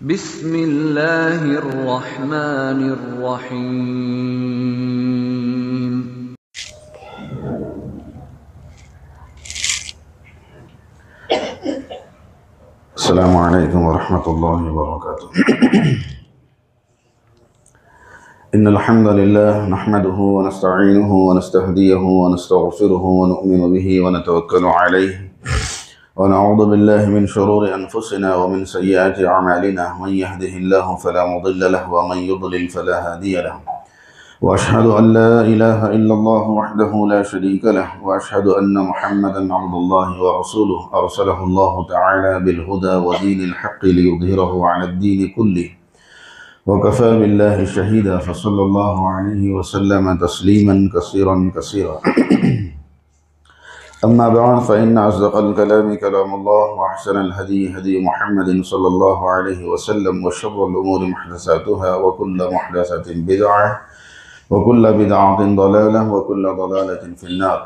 बिस्मिल्लाहिर्रहमानिर्रहीम। अस्सलामु अलैकुम वरहमतुल्लाहि वबरकातुहू। इन्नल हम्दुलिल्लाह नहमदुहु व नस्तईनुहु व नस्तहदीहुहु व नस्तगफिरुहु व नु'मिनु बिही व नतवक्कलु अलैहि व नऊज़ु बिल्लाहि मिन शुरूरि अनफुसिना व मिन सय्यिआति अअमालिना मन यहदिहिल्लाहु फला मुदिल्ल लहु व मन युद्लिल फला हादिय लहु व अशहदु अन ला इलाहा इल्लल्लाहु वहदहु ला शरीका लहु व अशहदु अन्न मुहम्मदन अब्दुल्लाहि व रसूलुहु अरसलहुल्लाहु तआला बिल हुदा व दीनिल हक़्क़ि लियुज़हिरहु अलad दीनि कुल्लिहि व कफ़ा बिल्लाहि शहीदा फ़सल्लल्लाहु अलैहि व सल्लम तस्लीमन कसीरन कसीरा। अम्मा बअद फ़इन्न अस्दक़ल कलामि कलामुल्लाह व अहसनल हदी हदी मुहम्मदिन सल्लल्लाहु अलैहि व सल्लम व शर्रुल उमूरि मुहदसातुहा व कुल्लु मुहदसतिन बिदअह व कुल्लु बिदअतिन दलालह व कुल्लु दलालतिन फिन्नार।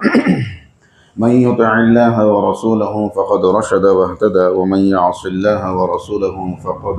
मन युतिइल्लाह व रसूलहु फ़क़द रशद व इहतदा व मन यअसिल्लाह व रसूलहु फ़क़द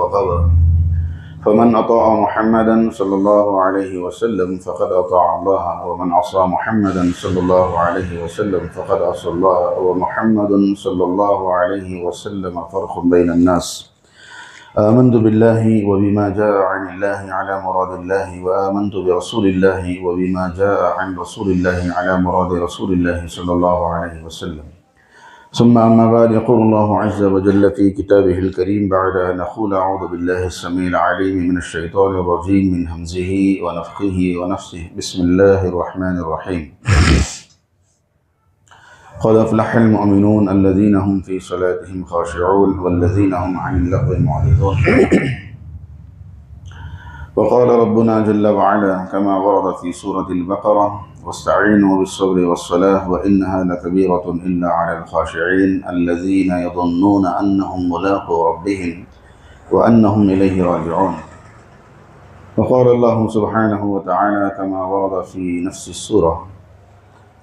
व ग़वा। फ़मन अताअ मुहम्मदन सल्लल्लाहु अलैहि वसल्लम फ़क़द अताअ अल्लाह व मन असा मुहम्मदन सल्लल्लाहु अलैहि वसल्लम फ़क़द असा अल्लाह व मुहम्मदुन सल्लल्लाहु अलैहि वसल्लम फ़र्क़ुन बैनन नास। आमन्तु बिल्लाहि व बिमा जाअ अनिल्लाहि अला मुरादिल्लाहि व आमन्तु बिरसूलिल्लाहि व बिमा जाअ अन रसूलिल्लाहि अला मुरादि रसूलिल्लाहि सल्लल्लाहु अलैहि वसल्लम। सुम्मा अम्मा बाद यक़ूलुल्लाहु अज़्ज़ व जल्ल फ़ी किताबिहिल करीम बअद अन अक़ूल अऊज़ु बिल्लाहि अस्समीइल अलीम मिनश शैतानिर रजीम मिन हम्ज़िही व नफ़्ख़िही व नफ़्सिही। बिस्मिल्लाहिर रहमानिर रहीम। क़द अफ़लहल मुअमिनून अल्लज़ीना हुम फ़ी सलातिहिम ख़ाशिऊन वल्लज़ीना हुम अनिल लग़्वी मुअरिदून। वक़ाल रब्बुना जल्ल व अला कमा वरद फ़ी सूरतिल बक़रा वस्तईनु बिस्सब्रि वस्सलाह व इन्नहा लकबीरतुन इल्ला अलल ख़ाशिईन अल्लज़ीना यज़ुन्नूना अन्नहुम मुलाक़ू रब्बिहिम व अन्नहुम इलैहि राजिऊन। वक़ाल अल्लाहु सुब्हानहु व तआला कमा वरद फ़ी नफ़्सिस सूरह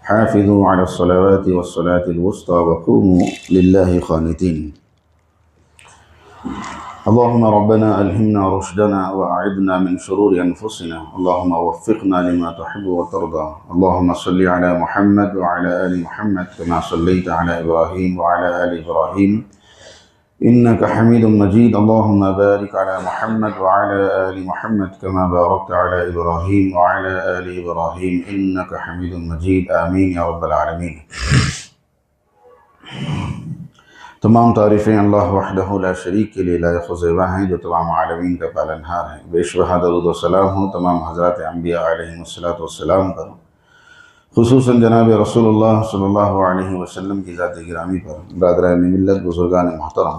हाफ़िज़ू अलस्सलावाति वस्सलातिल वुस्ता व क़ूमू लिल्लाहि क़ानितीन। अल्लाहुम्मा रब्बना अल्हिमना रुश्दना व अइज़ना मिन शुरूरि अनफुसिना। अल्लाहुम्मा वफ़्फ़िक़ना लिमा तुहिब्बु व तर्दा। अल्लाहुम्मा सल्लि अला मुहम्मद व अला आलि मुहम्मद कमा सल्लैता अला इब्राहीम व अला आलि इब्राहीम इन्नका हमीदुम मजीद। अल्लाहुम्मा बारिक अला मुहम्मद व अला आलि मुहम्मद कमा बारकता अला इब्राहीम व अला आलि इब्राहीम इन्नका हमीदुम मजीद। आमीन या रब्बल आलमीन। तमाम तारीफ़ें अल्लाह वहदहु ला शरीक के लिए लायक़-ओ-ज़ेबा हैं जो तमाम आलमीन का पालनहार है। बेशुबहा दरूद व सलाम हो तमाम हज़रात अंबिया अलैहिमुस्सलातु वस्सलाम पर, खुसूसन जनाब रसूलुल्लाह सल्लल्लाहु अलैहि वसल्लम की ज़ात गिरामी पर। बरादरान मिल्लत, बुज़ुर्गान मोहतरम,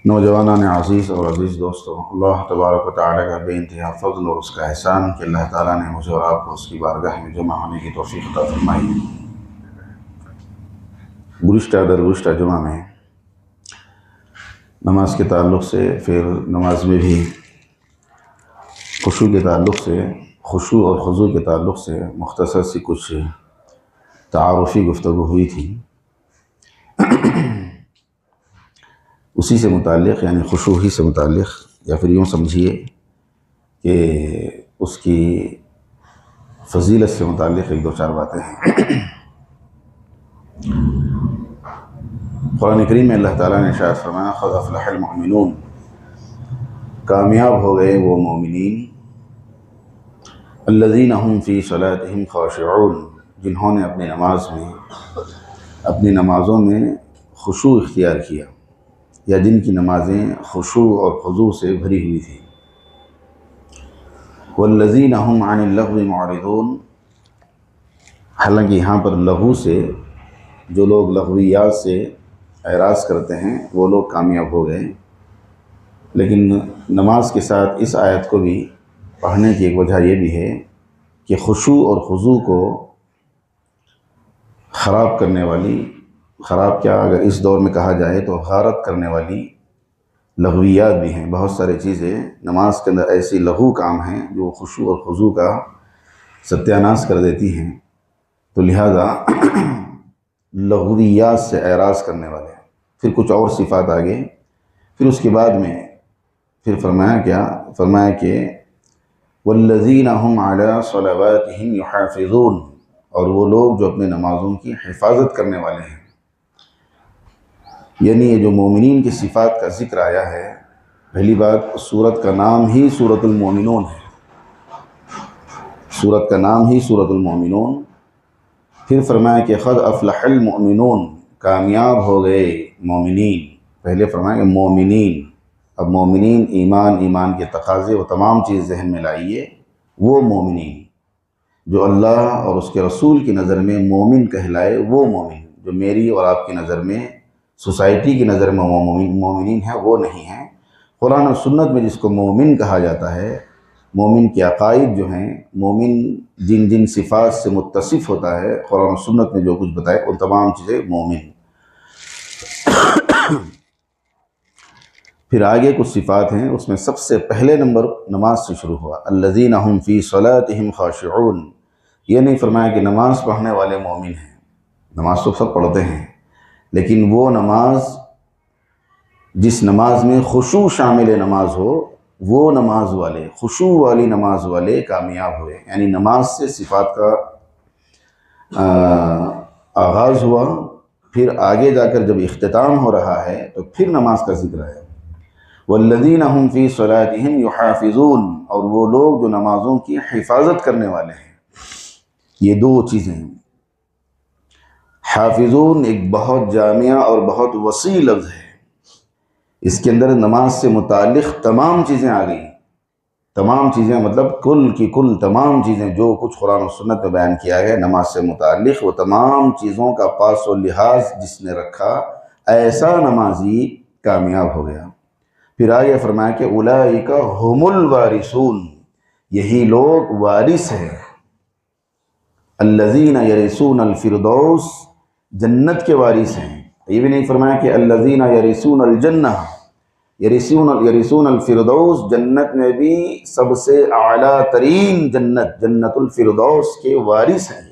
नौजवानान अज़ीज़ और अज़ीज़ दोस्तों, अल्लाह तबारक व तआला का बेइंतहा फ़ज़्ल और उसका एहसान कि अल्लाह ताला ने मुझे और आपको उसकी बारगाह में जमा होने की तौफ़ीक़ अता फ़रमाई। गुज़िश्ता जुमा में नमाज के ताल्लुक़ से, फिर नमाज में भी खुशू के ताल्लुक़ से, खुशू और खुज़ू के ताल्लुक़ से मुख्तसर सी कुछ तारुफ़ी गुफ्तगू हुई थी। उसी से मुताल्लिक़ यानी खुशू ही से मुताल्लिक़, या फिर यूँ समझिए कि उसकी फ़ज़ीलत से मुताल्लिक़ एक दो चार बातें हैं। कुरान करीम में अल्लाह ताला ने इरशाद फरमाया क़द अफ़लहल मुअमिनून, कामयाब हो गए वो मोमिनीन, अल्लज़ीना हुम फ़ी सलातिहिम ख़ाशिऊन, जिन्होंने अपनी नमाज़ों में खुशू इख्तियार किया, या जिनकी नमाज़ें खुशू और खुज़ू से भरी हुई थी। वल्लज़ीना हुम अनिल लग़्वी मुअरिदून, हालांकि यहाँ पर लग़ू से जो लोग लग़वियात से एराज़ करते हैं वो लोग कामयाब हो गए। लेकिन नमाज के साथ इस आयत को भी पढ़ने की एक वजह यह भी है कि खुशू और खुज़ू को ख़राब करने वाली, ख़राब क्या अगर इस दौर में कहा जाए तो गारत करने वाली लग़वियात भी हैं। बहुत सारी चीज़ें नमाज के अंदर ऐसी लघु काम हैं जो खुशू और खुज़ू का सत्यानाश कर देती हैं। तो लिहाजा लग़वियात से एराज़ करने वाले, फिर कुछ और सिफ़ात आगे, फिर उसके बाद में फिर फरमाया क्या, फरमाया कि वल्लज़ीना हुम अला सलावातिहिम युहाफ़िज़ून, और वो लोग जो अपने नमाज़ों की हिफाजत करने वाले हैं। यानी ये जो मोमिनीन की सिफ़ात का ज़िक्र आया है, पहली बात सूरत का नाम ही सूरतुल मोमिनून है, सूरत का नाम ही सूरतुल मोमिनून। फिर फरमाया कि क़द अफ़लहल मोमिनून, कामयाब हो गए मोमिनीन। पहले फरमाया कि मोमिनीन, अब मोमिनीन ईमान, ईमान के तकाज़े वो तमाम चीज़ जहन में लाइए। वो मोमिनीन जो अल्लाह और उसके रसूल की नज़र में मोमिन कहलाए, वो मोमिन, जो मेरी और आपकी नज़र में, सोसाइटी की नज़र में मोमिनीन है, वो नहीं है। कुरान और सुन्नत में जिसको मोमिन कहा जाता है, मोमिन के अकाइद जो हैं, मोमिन जिन जिन सिफ़ात से मुत्तसिफ़ होता है, कुरान और सुन्नत में जो कुछ बताए उन तमाम चीज़ें मोमिन। फिर आगे कुछ सिफ़ात हैं, उसमें सबसे पहले नंबर नमाज से शुरू हुआ, अल्लज़ीना हुम फ़ी सलातिहिम ख़ाशिऊन। ये नहीं फरमाया कि नमाज़ पढ़ने वाले मोमिन हैं, नमाज तो सब पढ़ते हैं, लेकिन वो नमाज जिस नमाज में खुशू शामिल नमाज हो, वो नमाज वाले, खुशू वाली नमाज वाले कामयाब हुए। यानी नमाज से सिफ़ात का आगाज़ हुआ, फिर आगे जाकर जब इख्तिताम हो रहा है तो फिर नमाज का जिक्र है। वल्लज़ीना हुम फ़ी सलातिहिम युहाफ़िज़ून, और वो लोग जो नमाज़ों की हिफाजत करने वाले हैं। ये दो चीज़ें, हाफिज़ून एक बहुत जामिया और बहुत वसी लफ्ज़ है, इसके अंदर नमाज से मुताल्लिक़ तमाम चीज़ें आ गई। तमाम चीज़ें मतलब कुल की कुल तमाम चीज़ें जो कुछ कुरान और सुन्नत में बयान किया गया नमाज से मुताल्लिक़, वो तमाम चीज़ों का पास और लिहाज जिसने रखा, ऐसा नमाजी कामयाब हो गया। फिर आगे फरमाया कि उलाइका हुमुल वारिसून, यही लोग वारिस हैं। अल्लज़ीना यरिसून अल फिरदौस, जन्नत के वारिस हैं। ये भी नहीं फरमाया कि अल्लज़ीना यरिसून अल जन्नह, यरिसून अल फिरदौस, जन्नत में भी सबसे आला तरीन जन्नत, जन्नतुल फिरदौस के वारिस हैं।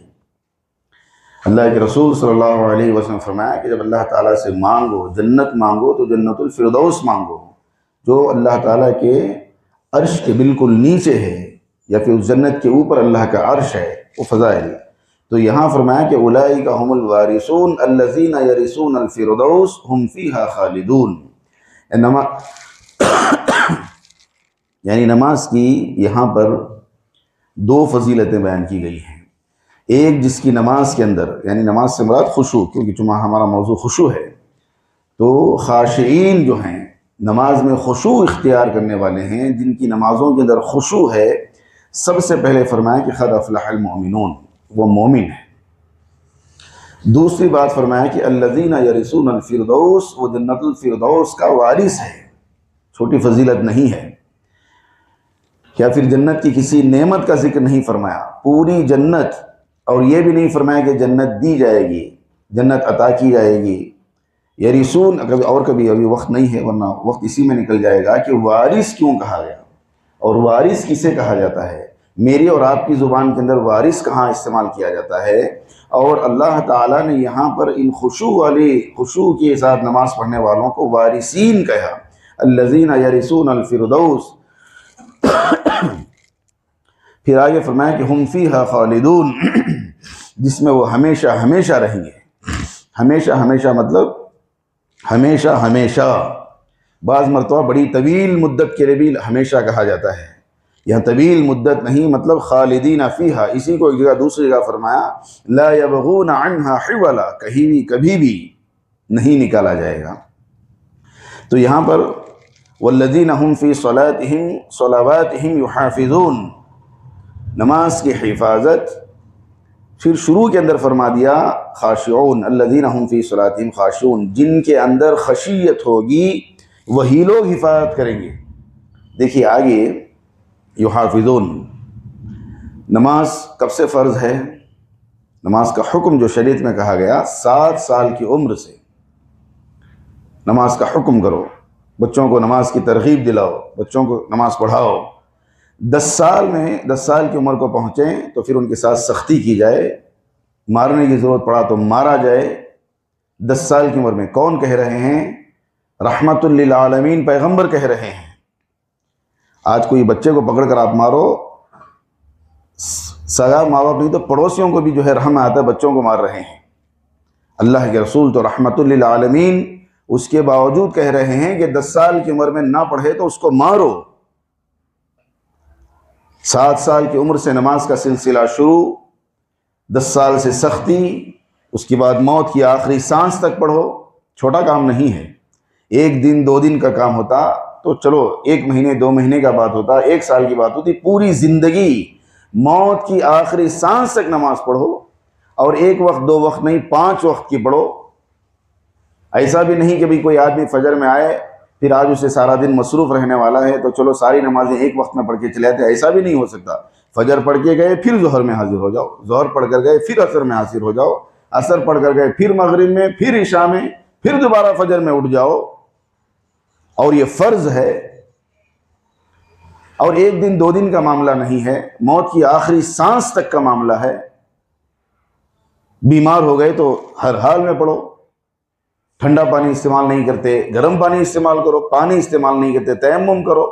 अल्लाह के रसूल सल्लल्लाहु अलैहि वसल्लम फरमाया कि जब अल्लाह ताला से मांगो, जन्नत मांगो, तो जन्नतुल फिरदौस मांगो, जो अल्लाह ताला के अर्श के बिल्कुल नीचे है, या फिर उस जन्नत के ऊपर अल्लाह का अर्श है, वो फ़ज़ाइल। तो यहाँ फरमाया कि उलाइका हुमुल वारिसून अल्लज़ीना यरिसून अल फिरदौस हुम फ़ीहा खालिदून। यानी नमाज की यहाँ पर दो फजीलतें बयान की गई हैं। एक जिसकी नमाज के अंदर, यानी नमाज से मुराद खुशू, क्योंकि जुमा हमारा मौजू खुशू है, तो खाशिईन जो हैं, नमाज में खुशू इख्तियार करने वाले हैं, जिनकी नमाज़ों के अंदर खुशू है, सबसे पहले फरमाया कि क़द अफ़लहल मोमिनून, वो मोमिन है। दूसरी बात फरमाया कि अल्लज़ीना यरिसून अल फिरदौस, वो जन्नतुल फिरदौस का वारिस है। छोटी फजीलत नहीं है। क्या फिर जन्नत की किसी नेमत का जिक्र नहीं फरमाया, पूरी जन्नत, और ये भी नहीं फरमाया कि जन्नत दी जाएगी, जन्नत अता की जाएगी। यरिसून कभी और कभी, अभी वक्त नहीं है वरना वक्त इसी में निकल जाएगा कि वारिस क्यों कहा गया, और वारिस किसे कहा जाता है। मेरी और आपकी ज़ुबान के अंदर वारिस कहाँ इस्तेमाल किया जाता है, और अल्लाह ताला ने यहाँ पर इन खुशू के साथ नमाज पढ़ने वालों को वारिसीन कहा, अल्लज़ीना यरिसून अल फिरदौस। फिर आगे फरमाया कि हुम फ़ीहा खालिदून, जिसमें वो हमेशा हमेशा रहेंगे। हमेशा हमेशा मतलब हमेशा हमेशा, बाज़ मरतबा बड़ी तवील मुद्दत के लिए भी हमेशा कहा जाता है। यह तवील मुद्दत नहीं, मतलब खालिदीना फ़ीहा। इसी को एक जगह दूसरी जगह फरमाया ला यबगून अन्हा हिवला, कभी भी नहीं निकाला जाएगा। तो यहाँ पर वल्लज़ीना हुम फ़ी सलावातिहिम युहाफ़िज़ून, नमाज की हिफाजत। फिर शुरू के अंदर फरमा दिया खाशिऊन, अल्लज़ीना हुम फ़ी सलातिहिम खाशिऊन, जिनके अंदर खशियत होगी वही लोग हिफाजत करेंगे। देखिए आगे युहाफ़िज़ून, नमाज कब से फ़र्ज़ है? नमाज का हुक्म जो शरीयत में कहा गया, 7 साल की उम्र से नमाज का हुक्म करो, बच्चों को नमाज की तरगीब दिलाओ, बच्चों को नमाज पढ़ाओ। 10 साल की उम्र को पहुँचें तो फिर उनके साथ सख्ती की जाए, मारने की ज़रूरत पड़ा तो मारा जाए। 10 साल की उम्र में कौन कह रहे हैं? रहमतुल लिल आलमीन पैगम्बर कह रहे हैं आज कोई बच्चे को पकड़ कर आप मारो, सगा माँ बाप नहीं तो पड़ोसियों को भी जो है रहम आता है, बच्चों को मार रहे हैं। अल्लाह के रसूल तो रहमतुल लिल आलमीन, उसके बावजूद कह रहे हैं कि 10 साल की उम्र में ना पढ़े तो उसको मारो। 7 साल की उम्र से नमाज का सिलसिला शुरू, 10 साल से सख्ती, उसके बाद मौत की आखिरी सांस तक पढ़ो। छोटा काम नहीं है। 1 दिन 2 दिन का काम होता तो चलो 1 महीने 2 महीने का बात होता, 1 साल की बात होती। पूरी जिंदगी मौत की आखिरी सांस तक नमाज पढ़ो, और 1 वक्त 2 वक्त नहीं, 5 वक्त की पढ़ो। ऐसा भी नहीं कि भाई कोई आदमी फजर में आए फिर आज उसे सारा दिन मसरूफ रहने वाला है तो चलो सारी नमाजें 1 वक्त में पढ़ के चले आते, ऐसा भी नहीं हो सकता। फजर पढ़ के गए फिर जोहर में हाजिर हो जाओ, जोहर पढ़ कर गए फिर असर में हाजिर हो जाओ, असर पढ़ कर गए फिर मगरिब में, फिर इशा में, फिर दोबारा फजर में उठ जाओ। और ये फर्ज है, और 1 दिन 2 दिन का मामला नहीं है, मौत की आखिरी सांस तक का मामला है। बीमार हो गए तो हर हाल में पढ़ो। ठंडा पानी इस्तेमाल नहीं करते, गर्म पानी इस्तेमाल करो, पानी इस्तेमाल नहीं करते तयम्मुम करो।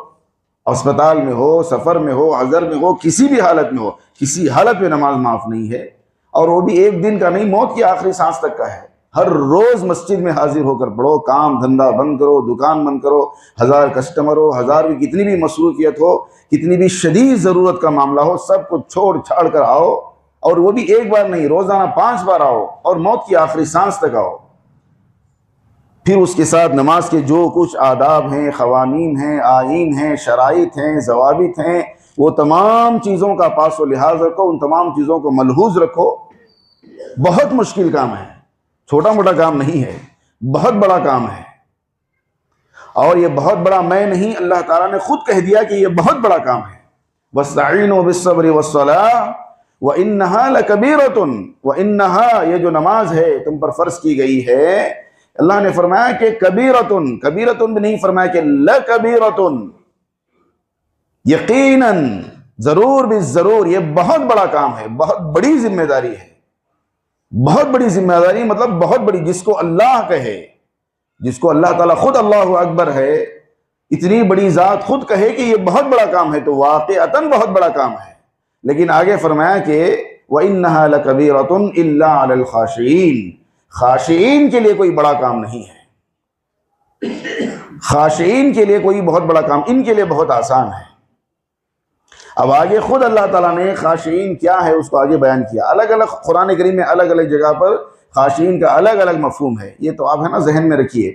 अस्पताल में हो, सफ़र में हो, हज़र में हो, किसी भी हालत में हो, किसी हालत में नमाज माफ़ नहीं है। और वो भी 1 दिन का नहीं, मौत की आखिरी सांस तक का है। हर रोज़ मस्जिद में हाजिर होकर पढ़ो, काम धंधा बंद करो, दुकान बंद करो, 1000 कस्टमर हो, 1000 की कितनी भी मसरूफियत हो, कितनी भी शदीद ज़रूरत का मामला हो, सब कुछ छोड़ छाड़ कर आओ। और वो भी 1 बार नहीं, रोज़ाना 5 बार आओ, और मौत की आखिरी सांस तक आओ। फिर उसके साथ नमाज के जो कुछ आदाब हैं, ख़वानीन हैं, आईन हैं, शराइत हैं, ज़वाबित हैं, वो तमाम चीज़ों का पास व लिहाज रखो, उन तमाम चीज़ों को मलहूज़ रखो। बहुत मुश्किल काम है, छोटा मोटा काम नहीं है, बहुत बड़ा काम है। और ये बहुत बड़ा मैं नहीं, अल्लाह ताला ने खुद कह दिया कि ये बहुत बड़ा काम है। वस्तईनु बिस्सब्रि वस्सलाह व इन्नहा लकबीरतुन व इन्नहा, ये जो नमाज है तुम पर फर्ज की गई है, अल्लाह ने फरमाया कि कबीरतुन, कबीरतुन भी नहीं फरमाया कि लकबीरतुन, यकीनन, जरूर भी जरूर, ये बहुत बड़ा काम है, बहुत बड़ी जिम्मेदारी है। बहुत बड़ी जिम्मेदारी मतलब बहुत बड़ी, जिसको अल्लाह कहे, जिसको अल्लाह ताला खुद अल्लाहु अकबर है, इतनी बड़ी जात खुद कहे कि ये बहुत बड़ा काम है, तो वाक़अतन बहुत बड़ा काम है। लेकिन आगे फरमाया कि व इन्नहा लकबीरतुन इल्ला अलल खाशिईन, खाशिईन के लिए कोई बड़ा काम नहीं है। खाशिईन के लिए कोई बहुत बड़ा काम, इनके लिए बहुत आसान है। अब आगे खुद अल्लाह ताला ने खाशिईन क्या है उसको आगे बयान किया। अलग अलग कुरान करीम में अलग अलग जगह पर खाशिईन का अलग अलग मफहूम है। ये तो आप है ना जहन में रखिए।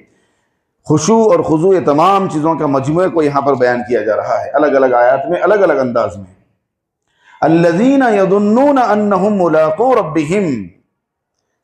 खुशू और खुजू, ये तमाम चीज़ों का मजमूए को यहाँ पर बयान किया जा रहा है अलग अलग आयात में, अलग अलग अंदाज में। अल्लज़ीना यज़ुन्नूना अन्नहुम मुलाक़ू रब्बिहिम,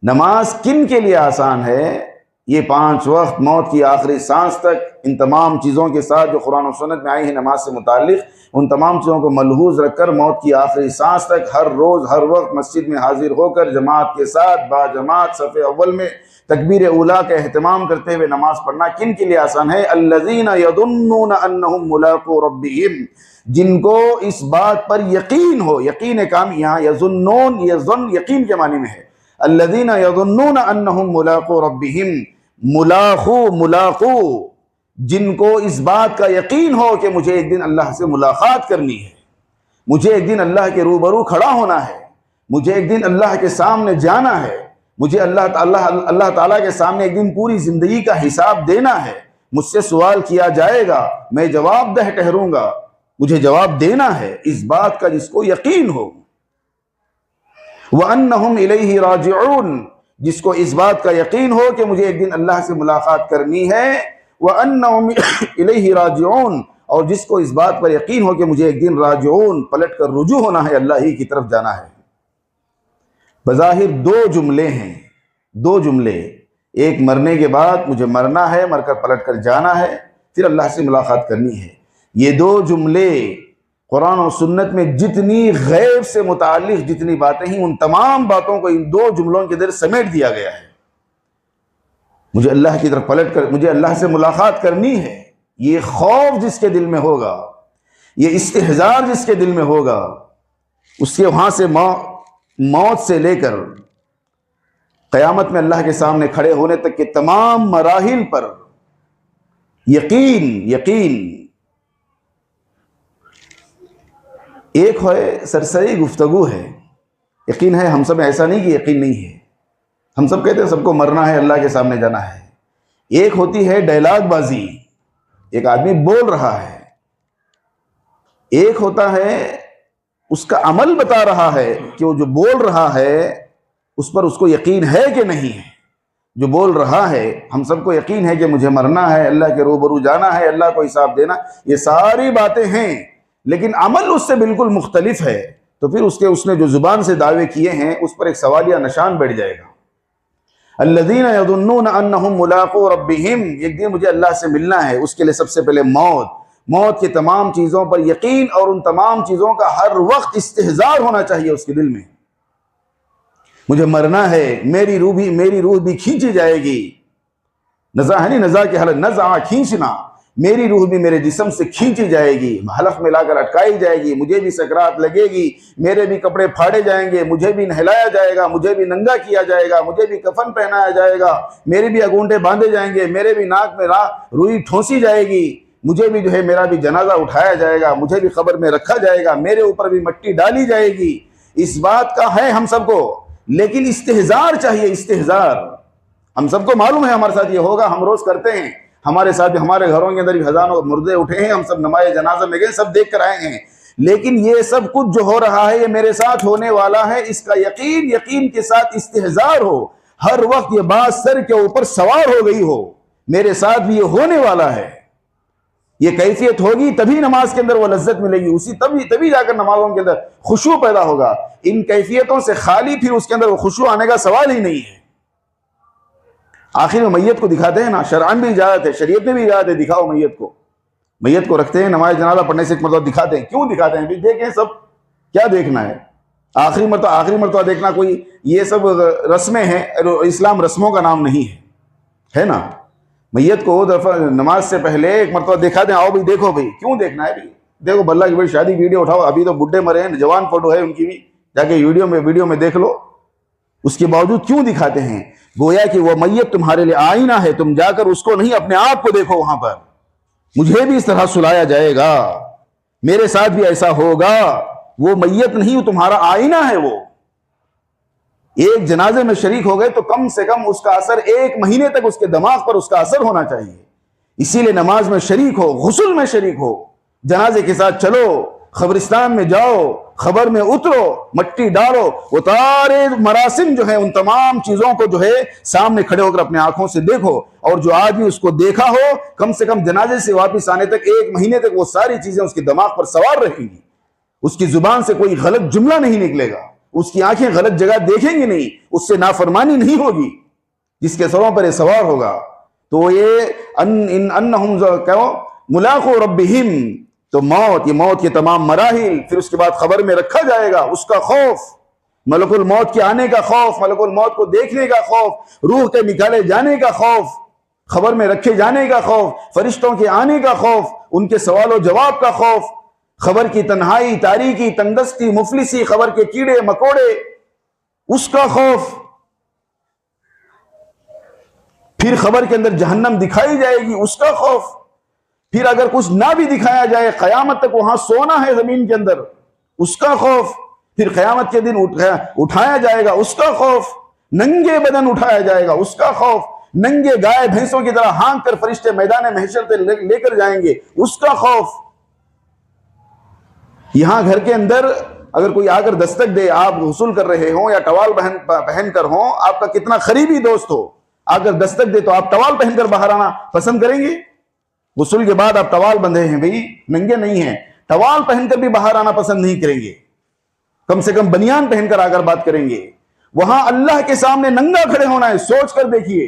नमाज किन के लिए आसान है? ये 5 वक्त, मौत की आखिरी सांस तक, इन तमाम चीज़ों के साथ जो कुरान और सुन्नत में आई है नमाज से मुताल्लिक़, उन तमाम चीज़ों को मलहूज़ रखकर मौत की आखिरी सांस तक हर रोज़ हर वक्त मस्जिद में हाजिर होकर जमात के साथ बाजमात सफ़े अव्वल में तकबीर उला का एहतमाम करते हुए नमाज पढ़ना किन के लिए आसान है? अल्लज़ीना यज़ुन्नूना अन्नहुम मुलाक़ू रब्बिहिम, जिनको इस बात पर यकीन हो। यकीन काम यहाँ यज़ुन्नून, यज़ुन यकीन के मानी में है। अल्लज़ीना यज़ुन्नूना अन्नहुम मुलाक़ू रब्बिहिम, मुलाक़ू, मुलाक़ू, जिनको इस बात का यकीन हो कि मुझे एक दिन अल्लाह से मुलाकात करनी है, मुझे एक दिन अल्लाह के रूबरू खड़ा होना है, मुझे एक दिन अल्लाह के सामने जाना है, मुझे अल्लाह ताला के सामने एक दिन पूरी जिंदगी का हिसाब देना है, मुझसे सवाल किया जाएगा, मैं जवाबदेह ठहरूंगा, मुझे जवाब देना है। इस बात का जिसको यकीन हो। व अन्नहुम इलैहि राजिऊन, जिसको इस बात का यकीन हो कि मुझे एक दिन अल्लाह से मुलाकात करनी है। व अन्नहुम इलैहि राजिऊन, और जिसको इस बात पर यकीन हो कि मुझे एक दिन राजिऊन, पलट कर रुजू होना है, अल्लाह ही की तरफ जाना है। बज़ाहिर 2 जुमले हैं, 2 जुमले, एक मरने के बाद मुझे मरना है, मरकर पलट कर जाना है, फिर अल्लाह से मुलाकात करनी है। ये 2 जुमले कुरान और सुन्नत में जितनी गैब से मुताल्लिक़ जितनी बातें हैं, उन तमाम बातों को इन 2 जुमलों के अंदर समेट दिया गया है। मुझे अल्लाह की तरफ पलट कर मुझे अल्लाह से मुलाकात करनी है, ये खौफ जिसके दिल में होगा, ये इस्तिहज़ार जिसके दिल में होगा, उसके वहाँ से मौत से लेकर क़यामत में अल्लाह के सामने खड़े होने तक के तमाम मराहिल पर यकीन, यकीन, एक है सरसरी गुफ्तगू है, यकीन है हम सब ऐसा नहीं कि यकीन नहीं है, हम सब कहते हैं सबको मरना है, अल्लाह के सामने जाना है। एक होती है डायलॉग बाजी, एक आदमी बोल रहा है, एक होता है उसका अमल बता रहा है कि वो जो बोल रहा है उस पर उसको यकीन है कि नहीं है। जो बोल रहा है हम सबको यकीन है कि मुझे मरना है, अल्लाह के रूबरू जाना है, अल्लाह को हिसाब देना, ये सारी बातें हैं, लेकिन अमल उससे बिल्कुल मुख्तलिफ है। तो फिर उसने जो जुबान से दावे किए हैं उस पर एक सवालिया निशान बैठ जाएगा। अल्लज़ीना यज़ुन्नूना अन्नहुम मुलाक़ू रब्बिहिम, एक दिन मुझे अल्लाह से मिलना है, उसके लिए सबसे पहले मौत की तमाम चीज़ों पर यकीन और उन तमाम चीज़ों का हर वक्त इस्तिहज़ार होना चाहिए उसके दिल में। मुझे मरना है, मेरी रूह भी खींची जाएगी। नज़ा है नहीं, नज़ा की हालत, नज़ा खींचना, मेरी रूह भी मेरे जिस्म से खींची जाएगी, हलफ में लाकर अटकाई जाएगी, मुझे भी सकरात लगेगी, मेरे भी कपड़े फाड़े जाएंगे, मुझे भी नहलाया जाएगा, मुझे भी नंगा किया जाएगा, मुझे भी कफन पहनाया जाएगा, मेरे भी अगूंठे बांधे जाएंगे, मेरे भी नाक में रुई ठोंसी जाएगी, मुझे भी जो है मेरा भी जनाजा उठाया जाएगा, मुझे भी कब्र में रखा जाएगा, मेरे ऊपर भी मिट्टी डाली जाएगी। इस बात का है हम सबको, लेकिन इस्तिहज़ार चाहिए, इस्तिहज़ार। हम सबको मालूम है हमारे साथ ये होगा, हम रोज करते हैं, हमारे साथ भी, हमारे घरों के अंदर भी हजारों मुर्दे उठे हैं, हम सब नमाज़ जनाजा में गए, सब देख कर आए हैं। लेकिन ये सब कुछ जो हो रहा है ये मेरे साथ होने वाला है, इसका यकीन के साथ इस्तिहज़ार हो, हर वक्त ये बात सर के ऊपर सवार हो गई हो, मेरे साथ भी ये होने वाला है। ये कैफियत होगी तभी नमाज के अंदर वो लज्जत मिलेगी, उसी तभी जाकर नमाजों के अंदर खुशू पैदा होगा। इन कैफियतों से खाली फिर उसके अंदर वो खुशू आने का सवाल ही नहीं है। आखिर में मैयत को दिखाते हैं ना, शरअन भी इजाजत है, शरीयत में भी इजाजत है, दिखाओ मैयत को रखते हैं, नमाज जनाजा पढ़ने से मतलब दिखाते हैं। क्यों दिखाते हैं? देखें सब, क्या देखना है? आखिरी मरतबा देखना, कोई ये सब रस्में हैं, इस्लाम रस्मों का नाम नहीं है ना। मैयत को दफा नमाज से पहले एक मरतबा दिखा दें, आओ भाई देखो भाई, क्यों देखना है भाई? देखो बल्ला की बड़ी शादी वीडियो उठाओ, अभी तो बुढ़े मरे हैं, जवान फोटो है उनकी भी, जाके वीडियो में देख लो। उसके बावजूद क्यों दिखाते हैं? गोया कि वो मैयत तुम्हारे लिए आईना है, तुम जाकर उसको नहीं अपने आप को देखो वहां पर। मुझे भी इस तरह सुलाया जाएगा, मेरे साथ भी ऐसा होगा। वो मैयत नहीं, वो तुम्हारा आईना है। वो एक जनाजे में शरीक हो गए तो कम से कम उसका असर 1 महीने तक उसके दिमाग पर उसका असर होना चाहिए। इसीलिए नमाज में शरीक हो, गुस्ल में शरीक हो, जनाजे के साथ चलो, खबरिस्तान में जाओ, खबर में उतरो, मट्टी डालो, वो सारे मरासिम जो है उन तमाम चीजों को जो है सामने खड़े होकर अपने आंखों से देखो। और जो आदमी उसको देखा हो, कम से कम जनाजे से वापस आने तक 1 महीने तक वो सारी चीजें उसके दिमाग पर सवार रहेंगी। उसकी जुबान से कोई गलत जुमला नहीं निकलेगा, उसकी आंखें गलत जगह देखेंगी नहीं, उससे नाफरमानी नहीं होगी, जिसके सरों पर ये सवार होगा। तो ये अन्नहुम मुलाक़ू रब्बिहिम, तो मौत के तमाम मराहिल, फिर उसके बाद खबर में रखा जाएगा, उसका खौफ, मलकुल मौत के आने का खौफ, मलकुल मौत को देखने का खौफ, रूह के निकाले जाने का खौफ, खबर में रखे जाने का खौफ, फरिश्तों के आने का खौफ, उनके सवाल जवाब का खौफ, खबर की तन्हाई, तारीकी, तंगदस्ती, मुफलिसी, खबर के कीड़े मकोड़े, उसका खौफ, फिर खबर के अंदर जहन्नम दिखाई जाएगी, उसका खौफ, फिर अगर कुछ ना भी दिखाया जाए, कयामत तक वहां सोना है जमीन के अंदर, उसका खौफ, फिर कयामत के दिन उठाया जाएगा, उसका खौफ, नंगे बदन उठाया जाएगा, उसका खौफ, नंगे गाय भैंसों की तरह हाँक कर फरिश्ते मैदान महशर से लेकर जाएंगे, उसका खौफ। यहां घर के अंदर अगर कोई आकर दस्तक दे, आप गुस्ल कर रहे हो या टवाल पहन कर हो, आपका कितना करीबी दोस्त हो, आकर दस्तक दे तो आप टवाल पहनकर बाहर आना पसंद करेंगे? गुस्ल के बाद आप टवाल बंधे हैं भाई, नंगे नहीं हैं, टवाल पहनकर भी बाहर आना पसंद नहीं करेंगे, कम से कम बनियान पहनकर आकर बात करेंगे। वहां अल्लाह के सामने नंगा खड़े होना है, सोच कर देखिए,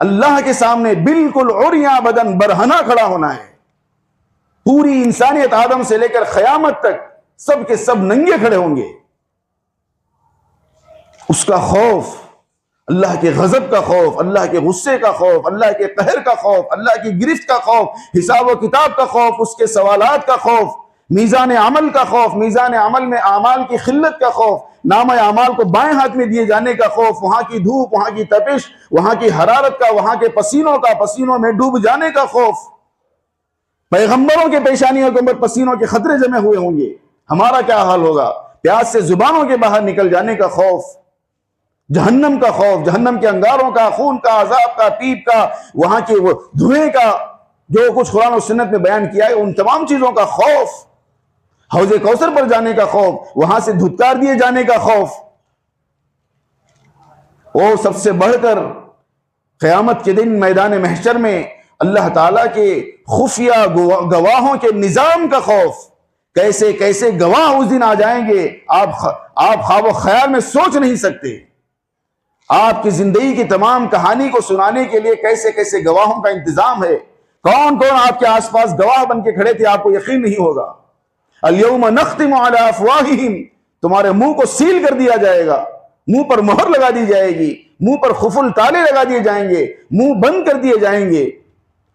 अल्लाह के सामने बिल्कुल उरिया बदन बरहना खड़ा होना है। पूरी इंसानियत आदम से लेकर क़यामत तक सब के सब नंगे खड़े होंगे। उसका खौफ, अल्लाह के गजब का खौफ, अल्लाह के गुस्से का खौफ, अल्लाह के कहर का खौफ, अल्लाह की गिरफ्त का खौफ, हिसाब व किताब का खौफ, उसके सवालात का खौफ, मीज़ान अमल का खौफ, मीज़ान अमल में आमाल की खिल्लत का खौफ, नाम अमाल को बाएं हाथ में दिए जाने का खौफ, वहां की धूप, वहां की तपिश, वहां की हरारत का, वहां के पसीनों में डूब जाने का खौफ, पैगंबरों के पेशानियों के ऊपर पसीनों के खतरे जमे हुए होंगे, हमारा क्या हाल होगा। प्यास से जुबानों के बाहर निकल जाने का खौफ, जहन्नम का खौफ, जहन्नम के अंगारों का, खून का, अजाब का, पीप का, वहां के वो धुएं का, जो कुछ कुरान और सुन्नत में बयान किया है, उन तमाम चीजों का खौफ, हौजे कौसर पर जाने का खौफ, वहां से धुतकार दिए जाने का खौफ, और सबसे बढ़कर क़यामत के दिन मैदान महशर में अल्लाह ताला के खुफिया गवाहों के निजाम का खौफ। कैसे कैसे गवाह उस दिन आ जाएंगे, आप ख्वाब ख्याल में सोच नहीं सकते। आपकी जिंदगी की तमाम कहानी को सुनाने के लिए कैसे कैसे गवाहों का इंतजाम है। कौन कौन आपके आसपास गवाह बन के खड़े थे, आपको यकीन नहीं होगा। अल-यौम नख्तिमु अला अफ़वाहिहिम, तुम्हारे मुंह को सील कर दिया जाएगा, मुंह पर मोहर लगा दी जाएगी, मुंह पर खुफुल ताले लगा दिए जाएंगे, मुंह बंद कर दिए जाएंगे।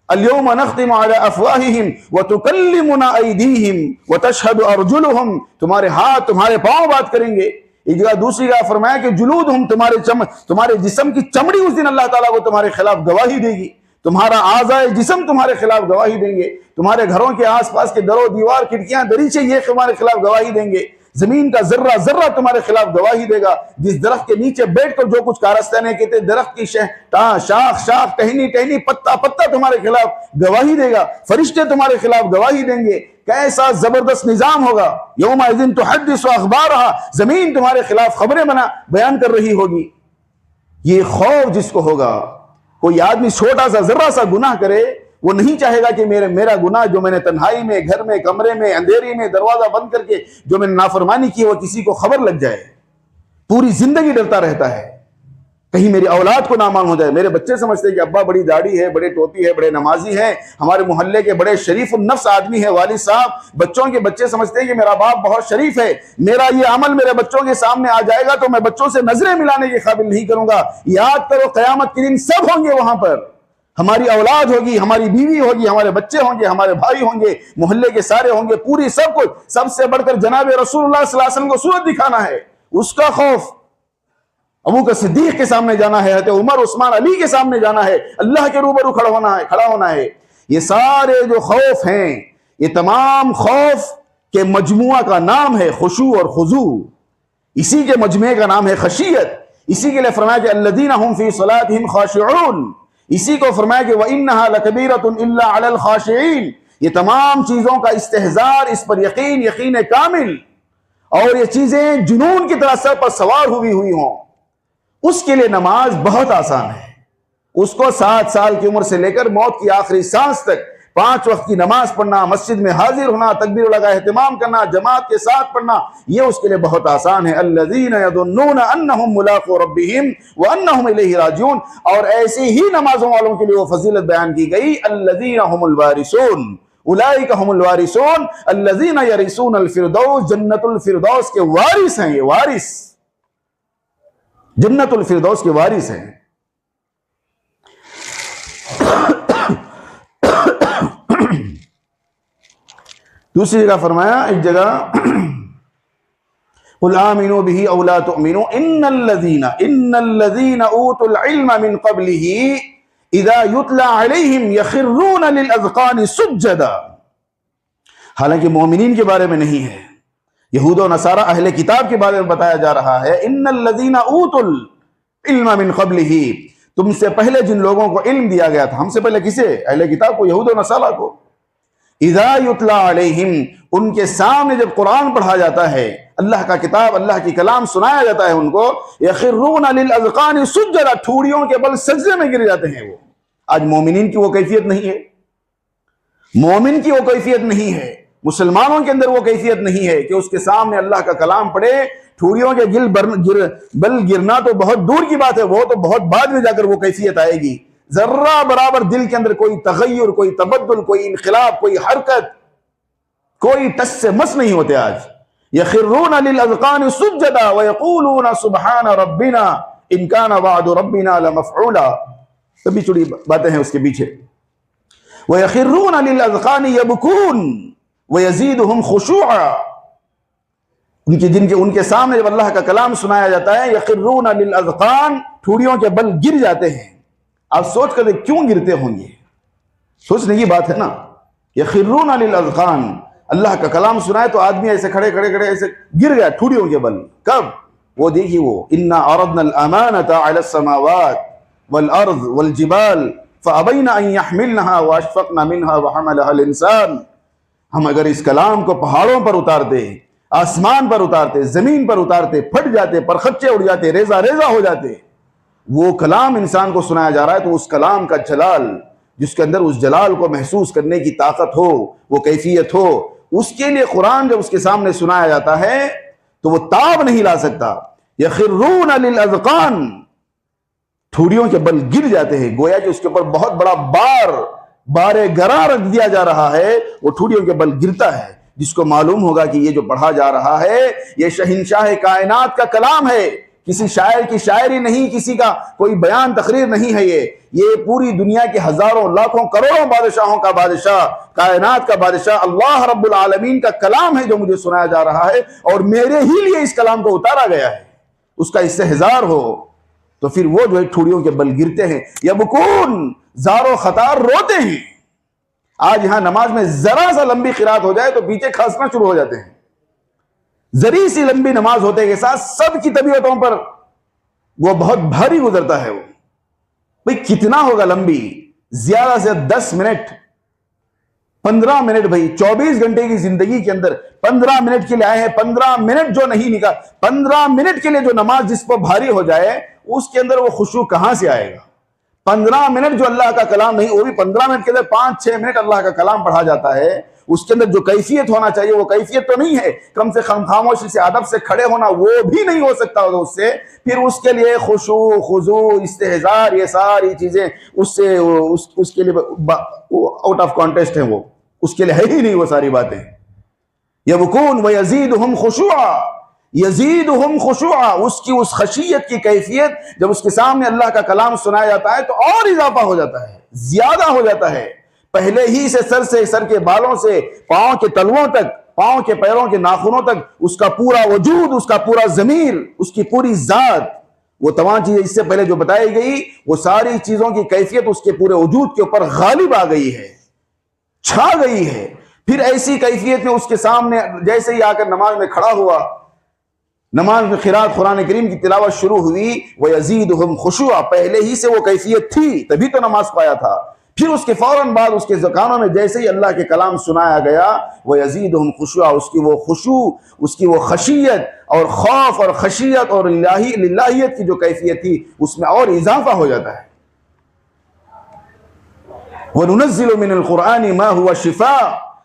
अल-यौम नख्तिमु अला अफ़वाहिहिम व तुकल्लिमुना अयदीहिम व तशहदु अर्जुलुहुम, तुम्हारे हाथ तुम्हारे पांव बात करेंगे। एक जगह दूसरी जगह फरमाया कि जुलूदहुम, तुम्हारे जिस्म की चमड़ी उस दिन अल्लाह ताला को तुम्हारे खिलाफ गवाही देगी, तुम्हारा आज़ाए जिस्म तुम्हारे खिलाफ गवाही देंगे, तुम्हारे घरों के आसपास के दरो दीवार खिड़कियां दरीचे ये तुम्हारे खिलाफ गवाही देंगे, जमीन का जर्रा जर्रा तुम्हारे खिलाफ गवाही देगा। जिस दरख्त के नीचे बैठकर जो कुछ कारस्ताने कहते, दरख्त की शाख शाख, टहनी टहनी, पत्ता पत्ता तुम्हारे खिलाफ गवाही देगा, फरिश्ते तुम्हारे खिलाफ गवाही देंगे। कैसा जबरदस्त निजाम होगा। यौमइज़िन तुहद्दिसु अख़बारहा, जमीन तुम्हारे खिलाफ खबरें बयान कर रही होगी। ये खौफ जिसको होगा, कोई आदमी छोटा सा जर्रा सा गुनाह करे, वो नहीं चाहेगा कि मेरा गुनाह जो मैंने तन्हाई में, घर में, कमरे में, अंधेरी में दरवाजा बंद करके जो मैंने नाफरमानी की, वो किसी को खबर लग जाए। पूरी जिंदगी डरता रहता है कहीं मेरी औलाद को ना मालूम हो जाए। मेरे बच्चे समझते हैं कि अब्बा बड़ी दाढ़ी है, बड़े टोपी है, बड़े नमाजी हैं, हमारे मोहल्ले के बड़े शरीफ नफ्स आदमी है वालिद साहब। बच्चों के बच्चे समझते हैं कि मेरा बाप बहुत शरीफ है, मेरा ये अमल मेरे बच्चों के सामने आ जाएगा तो मैं बच्चों से नजरें मिलाने के काबिल नहीं करूंगा। याद करो क़यामत के दिन सब होंगे वहां पर, हमारी औलाद होगी, हमारी बीवी होगी, हमारे बच्चे होंगे, हमारे भाई होंगे, मोहल्ले के सारे होंगे, पूरी सब कुछ। सबसे बढ़कर जनाब रसूलुल्लाह सल्लल्लाहु अलैहि वसल्लम को सूरत दिखाना है, उसका खौफ। अबू बकर सिद्दीक के सामने जाना है, हज़रत उमर उस्मान अली के सामने जाना है, अल्लाह के रूबरू खड़ा होना है। ये सारे जो खौफ हैं, ये तमाम खौफ के मजमुआ का नाम है खुशू और खुजू। इसी के मजमे का नाम है खशियत। इसी के लिए फरमाया कि अल्लज़ीना हुम फी सलातिहिम खाशिऊन, इसी को फरमाया कि व इन्नहा लकबीरतुन इल्ला अलल खाशिईन। ये तमाम चीजों का इस्तेहजार, इस पर यकीन, यकीन कामिल, और ये चीजें जुनून की तरह सर पर सवार हुई हों, उसके लिए नमाज बहुत आसान है। उसको 7 साल की उम्र से लेकर मौत की आखिरी सांस तक 5 वक्त की नमाज पढ़ना, मस्जिद में हाजिर होना, तकबीर लगा एहतिमाम करना, जमात के साथ पढ़ना, ये उसके लिए बहुत आसान है। अल्लज़ीना यज़ुन्नूना अन्नहुम मुलाक़ू रब्बिहिम व अन्नहुम इलैहि राजिऊन। और ऐसी ही नमाजों वालों के लिए वो फजीलत बयान की गई, अल्लज़ीना हुमुल वारिसून, उलाइका हुमुल वारिसून अल्लज़ीना यरिसूनल फिरदौस, जन्नतुल फिरदौस के वारिस हैं। ये वारिस जन्नतुल फिरदौस के वारिस हैं। दूसरी जगह फरमाया, एक जगह कुल आमिनू बिही औ ला तुमिनू इन्नल्लज़ीना ऊतुल इल्म मिन क़ब्लिही इज़ा युतला अलैहिम यख़िर्रून लिल-अज़क़ानि सुज्जदा। हालांकि मोमिनीन के बारे में नहीं है, यहूद और नसारा अहले किताब के बारे में बताया जा रहा है। इन्नल्लज़ीना ऊतुल इल्म मिन क़ब्लिही, तुमसे पहले जिन लोगों को इल्म दिया गया था, हमसे पहले किसे? अहले किताब को, यहूद और नसारा को। इज़ा युतला अलैहिम, उनके सामने जब कुरान पढ़ा जाता है, अल्लाह का किताब, अल्लाह की कलाम सुनाया जाता है उनको, यख़िर्रून लिल-अज़क़ानि सुज्जदा, ठूड़ियों के बल सजदे में गिर जाते हैं वो। आज मोमिनीन की वो कैफियत नहीं है, मोमिन की वो कैफियत नहीं है, मुसलमानों के अंदर वो कैफियत नहीं है कि उसके सामने अल्लाह का कलाम पढ़े, ठूड़ियों के बल गिरना तो बहुत दूर की बात है, वो तो बहुत बाद में जाकर वो कैफियत आएगी। जर्रा बराबर दिल के अंदर कोई तगय्युर, कोई तबद्दुल, कोई इनक़िलाब, कोई हरकत, कोई टस से मस नहीं होते आज। यख़िर्रून लिल-अज़क़ानि सुज्जदा व यक़ूलून सुब्हान रब्बिना इन काना वअदु रब्बिना लमफ़ऊला। सभी छोटी बातें हैं उसके पीछे। व यख़िर्रून लिल-अज़क़ानि यबकून व यज़ीदुहुम खुशूआ, उनके सामने जब अल्लाह का कलाम सुनाया जाता है, यख़िर्रून लिल-अज़क़ान, ठूड़ियों के बल गिर जाते हैं। आप सोच कर क्यों गिरते होंगे, सोचने की बात है ना। यख़िर्रून लिल-अज़क़ान, अल्लाह का कलाम सुनाए तो आदमी ऐसे खड़े खड़े खड़े ऐसे गिर गया ठुड़ियों के बल। कब? वो देखिए वो इन्ना अरदनल अमानता अलस समावात वल अर्द वल जिबाल फअबैना अन यहमिलनहा व अशफक़ना मिनहा व हमलहल इंसान। हम अगर इस कलाम को पहाड़ों पर उतारते, आसमान पर उतारते, जमीन पर उतारते, फट जाते, परखच्चे उड़ जाते, रेजा रेजा हो जाते। वो कलाम इंसान को सुनाया जा रहा है तो उस कलाम का जलाल, जिसके अंदर उस जलाल को महसूस करने की ताकत हो, वो कैफियत हो, उसके लिए कुरान जब उसके सामने सुनाया जाता है तो वो ताब नहीं ला सकता। यखिर्रून लिल अज़कान, ठुड़ियों के बल गिर जाते हैं। गोया कि उसके ऊपर बहुत बड़ा बारे गरा रख दिया जा रहा है, वो ठुड़ियों के बल गिरता है। जिसको मालूम होगा कि ये जो पढ़ा जा रहा है ये शहंशाह कायनात का कलाम है, किसी शायर की शायरी नहीं, किसी का कोई बयान तकरीर नहीं है। ये पूरी दुनिया के हजारों लाखों करोड़ों बादशाहों का बादशाह, कायनात का बादशाह अल्लाह रब्बुल आलमीन का कलाम है जो मुझे सुनाया जा रहा है और मेरे ही लिए इस कलाम को उतारा गया है। उसका इस्तेहज़ार हो तो फिर वो जो है ठुड़ियों के बल गिरते हैं। यबकून, ज़ारो खतार रोते हैं। आज यहां नमाज में जरा सा लंबी किरात हो जाए तो पीछे खांसना शुरू हो जाते हैं। जरी सी लंबी नमाज होते के साथ सबकी तबीयतों पर वो बहुत भारी गुजरता है। वो भाई कितना होगा लंबी? ज्यादा से 10 मिनट, 15 मिनट। भाई 24 घंटे की जिंदगी के अंदर 15 मिनट के लिए आए हैं। 15 मिनट जो नहीं निकाल, 15 मिनट के लिए जो नमाज जिस पर भारी हो जाए उसके अंदर वो खुशू कहां से आएगा? 15 मिनट जो अल्लाह का कलाम नहीं, वो भी 15 मिनट के अंदर 5-6 मिनट अल्लाह का कलाम पढ़ा जाता है, उसके अंदर जो कैफियत होना चाहिए वो कैफियत तो नहीं है। कम से कम खामोशी से अदब से खड़े होना वो भी नहीं हो सकता उससे। फिर उसके लिए खुशू, खुजू, इस्तेहज़ार, ये सारी चीजें उससे उसके लिए आउट ऑफ कॉन्टेस्ट है। वो उसके लिए है ही नहीं वो सारी बातें। यबकून व यज़ीदुहुम खुशूआ, यज़ीदुहुम खुशूआ, उसकी उस खशियत की कैफियत जब उसके सामने अल्लाह का कलाम सुनाया जाता है तो और इजाफा हो जाता है, ज्यादा हो जाता है। पहले ही से सर के बालों से पांव के तलवों तक, पांव के पैरों के नाखूनों तक उसका पूरा वजूद, उसका पूरा ज़मीर, उसकी पूरी जात, वो तमाम चीजें इससे पहले जो बताई गई वो सारी चीजों की कैफियत उसके पूरे वजूद के ऊपर गालिब आ गई है, छा गई है। फिर ऐसी कैफियत में उसके सामने जैसे ही आकर नमाज में खड़ा हुआ, नमाज में क़िराअत कुरान करीम की तिलावत शुरू हुई, व यज़ीदुहुम खुशूआ, पहले ही से वो कैफियत थी तभी तो नमाज पाया था। फिर उसके फौरन बाद उसके ज़कानों में जैसे ही अल्लाह के कलाम सुनाया गया, व यज़ीदुहुम खुशूआ, उसकी वो खुशू, उसकी वो खशियत और खौफ और खशियत और लिल्लाहियत की जो कैफियत थी उसमें और इजाफा हो जाता है। व नुनज़्ज़िलु मिनल क़ुरआनि मा हुवा शिफ़ा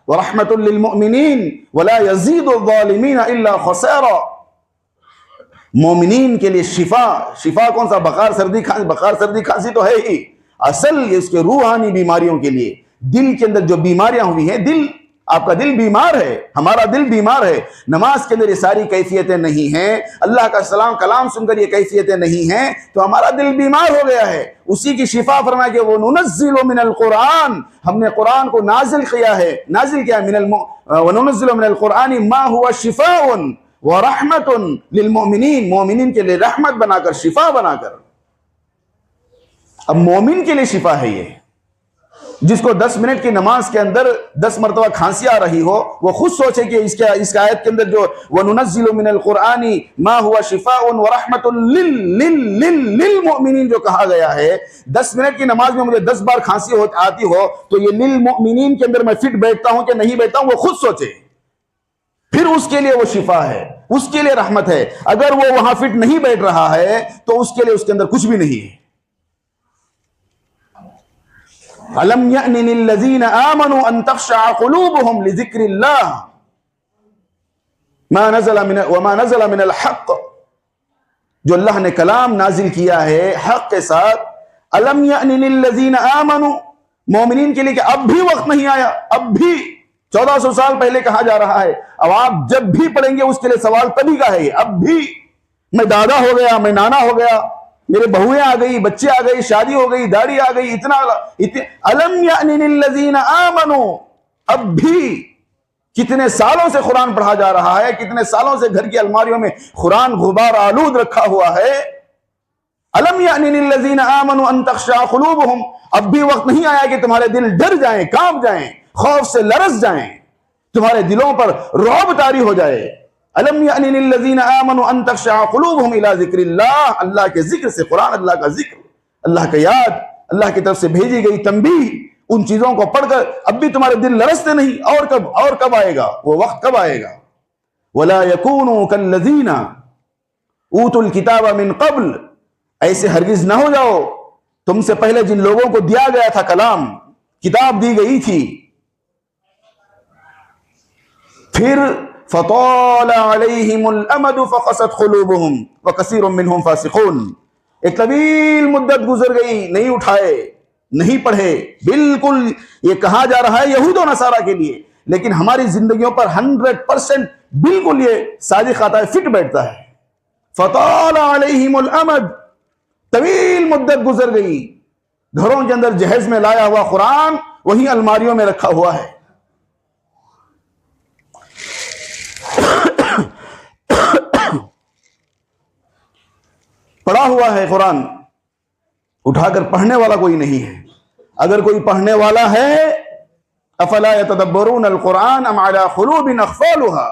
व रहमतुल लिल मुमिनीन व ला यज़ीदु ज़ालिमीन इल्ला ख़सारा। मोमिनीन के लिए शिफा, शिफा कौन सा? बखार सर्दी खांसी, बखार सर्दी खांसी तो है ही, असल इसके रूहानी बीमारियों के लिए, दिल के अंदर जो बीमारियां हुई हैं, दिल, आपका दिल बीमार है, हमारा दिल बीमार है, नमाज के अंदर ये सारी कैफियतें नहीं हैं, अल्लाह का सलाम कलाम सुनकर ये कैफियतें नहीं हैं, तो हमारा दिल बीमार हो गया है। उसी की शिफा फरमा के वो नुनज़्ज़िलु मिनल कुरान, हमने कुरान को नाजिल किया है, नाजिल किया व नुनज़्ज़िलु मिनल कुरानि मा हुवा शिफाउन व रहमतुन लिल मोमिनीन, मोमिनीन के लिए रहमत बनाकर, शिफा बनाकर। अब मोमिन के लिए शिफा है ये, जिसको 10 मिनट की नमाज के अंदर 10 मरतबा खांसी आ रही हो, वो खुद सोचे कि इस आयत के अंदर जो व नुनज़्ज़िलु मिनल कुरानि मा हुवा शिफाउन व रहमतुन लिल मोमिनीन जो कहा गया है, 10 मिनट की नमाज में मुझे 10 बार खांसी आती हो तो ये लिल मोमिनीन के अंदर मैं फिट बैठता हूं कि नहीं बैठता हूं, वो खुद सोचे। फिर उसके लिए वो शिफा है, उसके लिए रहमत है। अगर वो वहां फिट नहीं बैठ रहा है तो उसके लिए उसके अंदर कुछ भी नहीं है। अलम यअनि लिल्लज़ीना आमनू अन तख़शअ क़ुलूबुहुम लिज़िक्रिल्लाह मा नज़ला मिनल हक़, जो अल्लाह ने कलाम नाजिल किया है हक़ के साथ। अलम यअनि लिल्लज़ीना आमनू, मोमिनीन के लिए कि अब भी वक्त नहीं आया, अब भी 1400 साल पहले कहा जा रहा है। अब आप जब भी पढ़ेंगे उसके लिए सवाल तभी का है। अब भी मैं दादा हो गया, मैं नाना हो गया, मेरे बहुएं आ गई, बच्चे आ गई, शादी हो गई, दाढ़ी आ गई, इतना अलम यानी लिल्लज़ीना आमनू, अब भी कितने सालों से कुरान पढ़ा जा रहा है, कितने सालों से घर की अलमारियों में कुरान गुबार आलूद रखा हुआ है। अलम यानी लिल्लज़ीना आमनू अन तख़शअ क़ुलूबुहुम, अब भी वक्त नहीं आया कि तुम्हारे दिल डर जाएं, कांप जाएं, खौफ से लरस जाएं। तुम्हारे दिलों पर रौब तारी हो जाए। अलम यानी लिल्लज़ीना आमनु अन तख़शअ क़ुलूबुहुम इला ज़िक्रिल्लाह, अल्लाह के जिक्र से, कुरान अल्लाह का जिक्र, अल्लाह का याद, अल्लाह की तरफ से भेजी गई तंबीह, उन चीजों को पढ़कर अब भी तुम्हारे दिल लरसते नहीं। और कब आएगा वो वक्त, कब आएगा? वला यकूनु कल्लज़ीना ऊतुल किताब मिन क़ब्ल, ऐसे हरगिज ना हो जाओ तुमसे पहले जिन लोगों को दिया गया था कलाम, किताब दी गई थी, फिर फताल अलैहिमुल अमदु फक़सत क़ुलूबुहुम व कसीरुम मिनहुम फ़ासिक़ून, एक तवील मुद्दत गुजर गई, नहीं उठाए, नहीं पढ़े। बिल्कुल ये कहा जा रहा है यहूद और नसारा के लिए, लेकिन हमारी जिंदगियों पर 100% बिल्कुल ये सादिक आता है, फिट बैठता है। फताल अलैहिमुल अमद, तवील मुद्दत गुजर गई, घरों के अंदर जहेज में लाया हुआ कुरान वही अलमारियों में रखा हुआ है। पढ़ा हुआ है कुरान, उठाकर पढ़ने वाला कोई नहीं है। अगर कोई पढ़ने वाला है, अफला यतदब्बरून अल कुरान अम अला क़ुलूबिन अक़फ़ालुहा,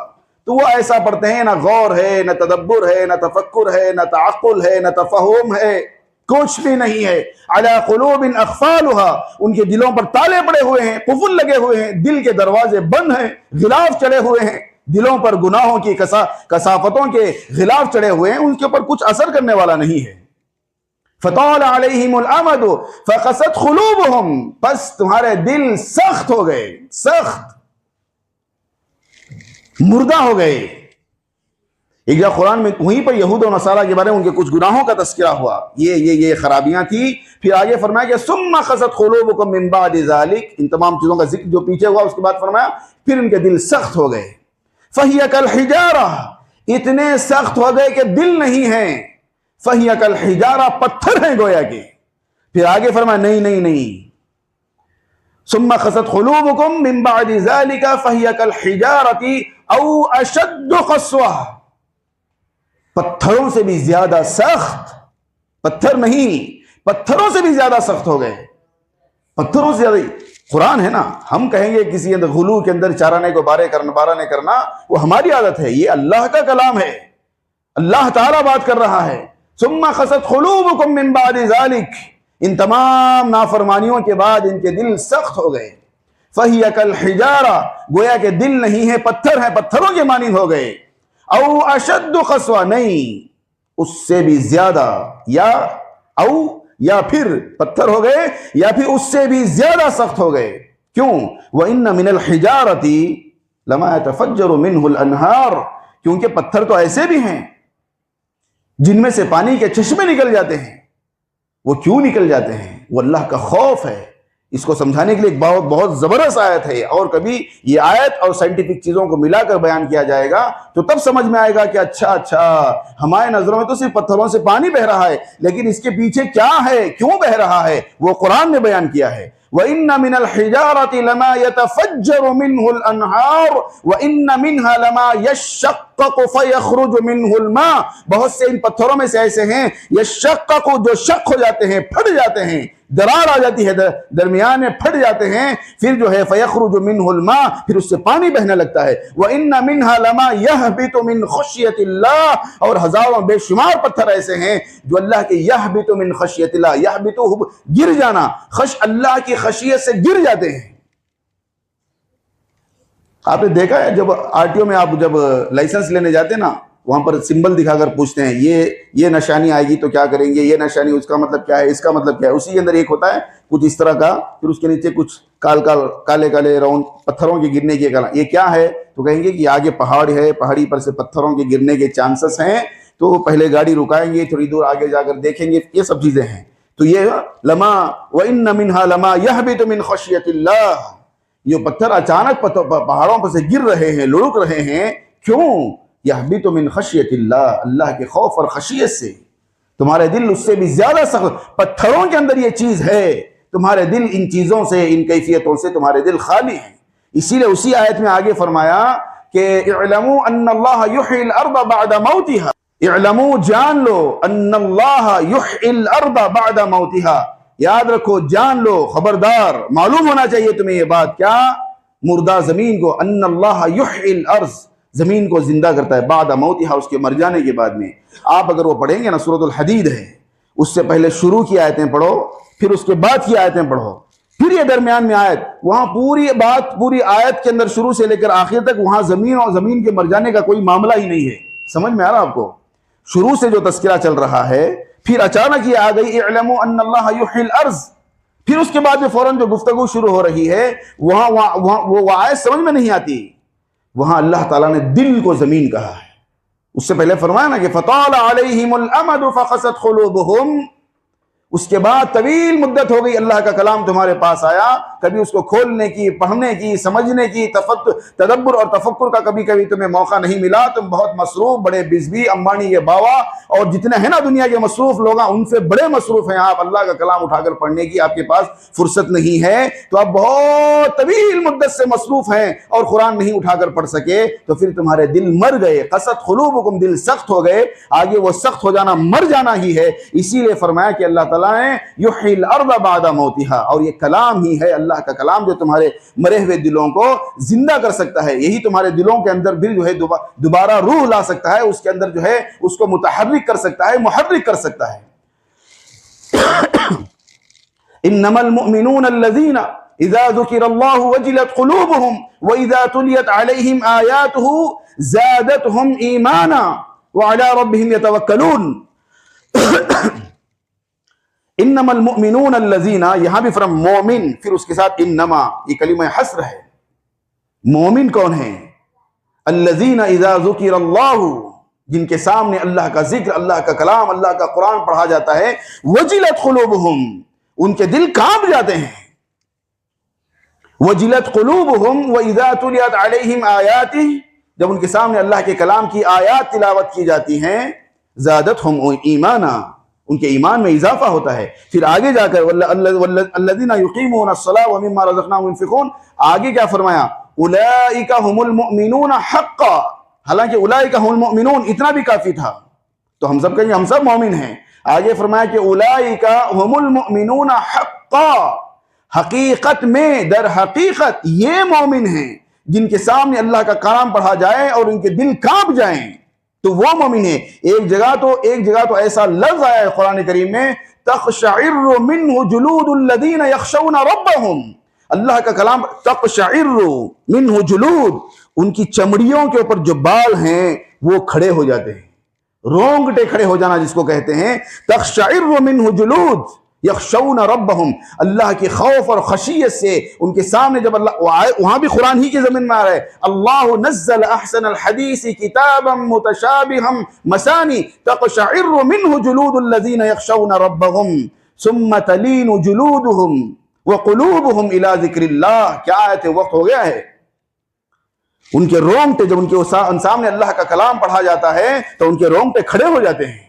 तो वो ऐसा पढ़ते हैं, ना गौर है, ना तदब्बुर है, ना तफक्कुर है, ना तअक्कुल है, ना तफहुम है, कुछ भी नहीं है। अला क़ुलूबिन अक़फ़ालुहा, उनके दिलों पर ताले पड़े हुए हैं, कुफुल लगे हुए हैं, दिल के दरवाजे बंद हैं, गिलाफ चढ़े हुए हैं, दिलों पर गुनाहों की कसाफतों के गिलाफ चढ़े हुए हैं, उनके ऊपर कुछ असर करने वाला नहीं है। फताल अलैहिमुल अमदु फक़सत क़ुलूबुहुम, बस तुम्हारे दिल सख्त हो गए, सख्त मुर्दा हो गए। एक जगह कुरान में वहीं पर यहूद और नसारा के बारे में उनके कुछ गुनाहों का तज़किरा हुआ, ये खराबियां थी। फिर आगे फरमाया कि सुम्मा क़सत क़ुलूबुकुम मिन बादि ज़ालिक, इन तमाम चीजों का जिक्र जो पीछे हुआ उसके बाद फरमाया फिर इनके दिल सख्त हो गए। फ़हिया कल हिजारा, इतने सख्त हो गए कि दिल नहीं है। फ़हिया कल हिजारा, पत्थर हैं गोया के। फिर आगे फरमाया नहीं नहीं नहीं, सुम्मा क़सत क़ुलूबुकुम मिन बादि ज़ालिका फ़हिया कल हिजारती औ अशद्दु क़स्वा, पत्थरों से भी ज्यादा सख्त, पत्थर नहीं, पत्थरों से भी ज्यादा सख्त हो गए। पत्थरों से ज्यादा कुरान है ना। हम कहेंगे किसी अंदर गुलू के अंदर चाराने को बारा नहीं करना, वो हमारी आदत है। ये अल्लाह का कलाम है, अल्लाह ताला बात कर रहा है। सुम्मा क़सत क़ुलूबुकुम मिन बादि ज़ालिक, इन तमाम नाफरमानियों के बाद इनके दिल सख्त हो गए। फ़हिया कल हिजारा, गोया के दिल नहीं है, पत्थर है, पत्थरों के मानिंद हो गए। औ अशद्दु क़स्वा, नहीं उससे भी ज्यादा, या फिर पत्थर हो गए, या फिर उससे भी ज्यादा सख्त हो गए। क्यों? व इन्न मिनल हिजारती लमा यतफ़ज्जरु मिन्हुल अनहार, क्योंकि पत्थर तो ऐसे भी हैं जिनमें से पानी के चश्मे निकल जाते हैं। वो क्यों निकल जाते हैं? वो अल्लाह का खौफ है। इसको समझाने के लिए एक बहुत जबरदस्त आयत है, और कभी ये आयत और साइंटिफिक चीजों को मिलाकर बयान किया जाएगा तो तब समझ में आएगा कि अच्छा हमारे नजरों में तो सिर्फ पत्थरों से पानी बह रहा है, लेकिन इसके पीछे क्या है, क्यों बह रहा है, वो कुरान ने बयान किया है। व इन्न मिनल हिजारति लमा यतफ़ज्जरु मिन्हुल अनहार व इन्न मिन्हा लमा यशक़्क़क़ु फ़यख़्रुजु मिन्हुल मा, बहुत से इन पत्थरों में से ऐसे हैं यशक़्क़क़ु, जो शक हो जाते हैं, फट जाते हैं, दरार आ जाती है, दरमियान में फट जाते हैं, फिर जो है फ़यख़्रुजु मिन्हुल मा, फिर उससे पानी बहने लगता है। व इन्न मिन्हा लमा यहबितु मिन ख़श्यतिल्लाह, और हजारों बेशुमार पत्थर ऐसे हैं जो अल्लाह के यहबितु मिन ख़श्यतिल्लाह, यहबितु गिर जाना, अल्लाह की खशियत से गिर जाते हैं। आपने देखा है जब आरटीओ में आप जब लाइसेंस लेने जाते हैं ना, वहां पर सिंबल दिखाकर पूछते हैं ये निशानी आएगी तो क्या करेंगे, ये निशानी उसका मतलब क्या है, इसका मतलब क्या है। उसी के अंदर एक होता है कुछ इस तरह का, फिर उसके नीचे कुछ काले काले राउंड पत्थरों के गिरने के कारण, ये क्या है तो कहेंगे कि आगे पहाड़ है, पहाड़ी पर से पत्थरों के गिरने के चांसेस हैं, तो पहले गाड़ी रुकाएंगे, थोड़ी दूर आगे जाकर देखेंगे, ये सब चीजें हैं। तो ये लमा व इन्न मिन्हा लमा यहबितु मिन ख़श्यतिल्लाह, ये पत्थर अचानक पहाड़ों पर से गिर रहे हैं, लुढ़क रहे हैं, क्यों? यहबितु मिन ख़श्यतिल्लाह, अल्लाह के खौफ और खशियत से। तुम्हारे दिल उससे भी ज्यादा सख्त, पत्थरों के अंदर ये चीज है, तुम्हारे दिल इन चीजों से, इन कैफियतों से तुम्हारे दिल खाली हैं। इसीलिए उसी आयत में आगे फरमाया कि इअलमू अन्नल्लाह युह्यिल अर्द बअद मौतिहा, इअलमू, जान लो, अन्नल्लाह युह्यिल अर्द बअद मौतिहा, याद रखो, जान लो, खबरदार, मालूम होना चाहिए तुम्हें ये बात, क्या मुर्दा जमीन को, अन्नल्लाह युह्यिल अर्ज़, जमीन को जिंदा करता है, बाद मौतिहा, उसके मर जाने के बाद में। आप अगर वो पढ़ेंगे ना, सूरतुल हदीद है, उससे पहले शुरू की आयतें पढ़ो, फिर उसके बाद की आयतें पढ़ो, फिर ये दरमियान में आयत, वहां पूरी बात, पूरी आयत के अंदर शुरू से लेकर आखिर तक वहां जमीन और जमीन के मर जाने का कोई मामला ही नहीं है। समझ में आ रहा आपको? शुरू से जो तस्करा चल रहा है, फिर अचानक ये आ गई इअलमू अन्नल्लाह युह्यिल अर्ज़, फिर उसके बाद में फौरन जो गुफ्तगू शुरू हो रही है, वहां वो आयत समझ में नहीं आती। वहां अल्लाह ताला ने दिल को जमीन कहा है। उससे पहले फरमाया ना कि फताल अलैहिमुल अमद फखसत कुलूबुहुम, उसके बाद तवील मुद्दत हो गई, अल्लाह का कलाम तुम्हारे पास आया, कभी उसको खोलने की, पढ़ने की, समझने की, तदब्बर और तफक्कुर का कभी कभी तुम्हें मौका नहीं मिला। तुम बहुत मसरूफ, बड़े बिजली, अंबानी के बावा और जितने हैं ना दुनिया के मसरूफ लोग, उनसे बड़े मसरूफ हैं आप। अल्लाह का कलाम उठाकर पढ़ने की आपके पास फुर्सत नहीं है, तो आप बहुत तवील मुद्दत से मसरूफ हैं और कुरान नहीं उठाकर पढ़ सके, तो फिर तुम्हारे दिल मर गए। कसत कुलूबुकुम, दिल सख्त हो गए। आगे वो सख्त हो जाना, मर जाना ही है। इसीलिए फरमाया कि अल्लाह ताला ने युह्यिल अर्ज़ बाद मौतिहा, और ये कलाम ही है, अल्लाह का कलाम, जो तुम्हारे मरे हुए दिलों को जिंदा कर सकता है। यही तुम्हारे दिलों के अंदर भी जो है दोबारा रूह ला सकता है, उसके अंदर जो है उसको मुतहर्रिक कर सकता है, मुहर्रिक कर सकता है। इन्नमल मुमिनून अल्लज़ीना इज़ा ज़ुकिरल्लाहु वजिलत कुलूबुहुम व इज़ा तुलियत अलैहिम आयातुहु ज़ादतहुम ईमाना व अला रब्बिहिम यतवक्कलून। इन्नमल मुमिनून अल्लज़ीना, यहां भी फ्रॉम मोमिन, फिर उसके साथ इन्नमा, ये कलिमा हस्र है। मोमिन कौन है? अल्लज़ीना इज़ा ज़ुकिरल्लाहु, जिनके सामने अल्लाह का जिक्र, अल्लाह का कलाम, अल्लाह का कुरान पढ़ा जाता है, वजिलत कुलूबुहुम, उनके दिल कांप जाते हैं। वजिलत कुलूबुहुम व इज़ा तुलियत अलैहिम आयातिही, जब उनके सामने अल्लाह के कलाम की आयात तिलावत की जाती हैं, ज़ादतहुम ईमाना, उनके ईमान में इजाफा होता है। फिर आगे जाकर वल्लज़ीना युक़ीमूनस्सलाह व मिम्मा रज़क़नाहुम युनफ़िक़ून, आगे क्या फरमाया? उलाइका हुमुल मुमिनून हक़्क़ा, हालांकि उलाइका हुमुल मुमिनून इतना भी काफी था, तो हम सब कहेंगे हम सब मोमिन हैं। आगे फरमाया कि उलाइका हुमुल मुमिनून हक़्क़ा, हकीकत में, दर हकीकत ये मोमिन हैं जिनके सामने अल्लाह का कलाम पढ़ा जाए और उनके दिल कांप जाएं, तो वो मोमिन है। एक जगह तो ऐसा लफ्ज आया है कुरान करीम में, तक़शइर्रु मिन्हु जुलूदुल लज़ीना यख़शौना रब्बहुम, अल्लाह का कलाम, तक़शइर्रु मिन्हु जुलूद, उनकी चमड़ियों के ऊपर जो बाल हैं वो खड़े हो जाते हैं, रोंगटे खड़े हो जाना जिसको कहते हैं। तक़शइर्रु मिन्हु जुलूद यख़शौना रब्बहुम, अल्लाह के खौफ और खशियत से उनके सामने जब अल्लाह, वहां भी कुरान ही की जमीन में आ रहा है, अल्लाहु नज़्ज़ल अहसनल हदीसी किताबम मुतशाबिहम मसानी तक़शइर्रु मिन्हु जुलूदुल लज़ीना यख़शौना रब्बहुम सुम्मा तलीनु जुलूदुहुम व क़ुलूबुहुम इला ज़िक्रिल्लाह। क्या आयत है, वक्त हो गया है। उनके रोंगटे, जब उनके सामने अल्लाह का कलाम पढ़ा जाता है तो उनके रोंगटे खड़े हो जाते हैं।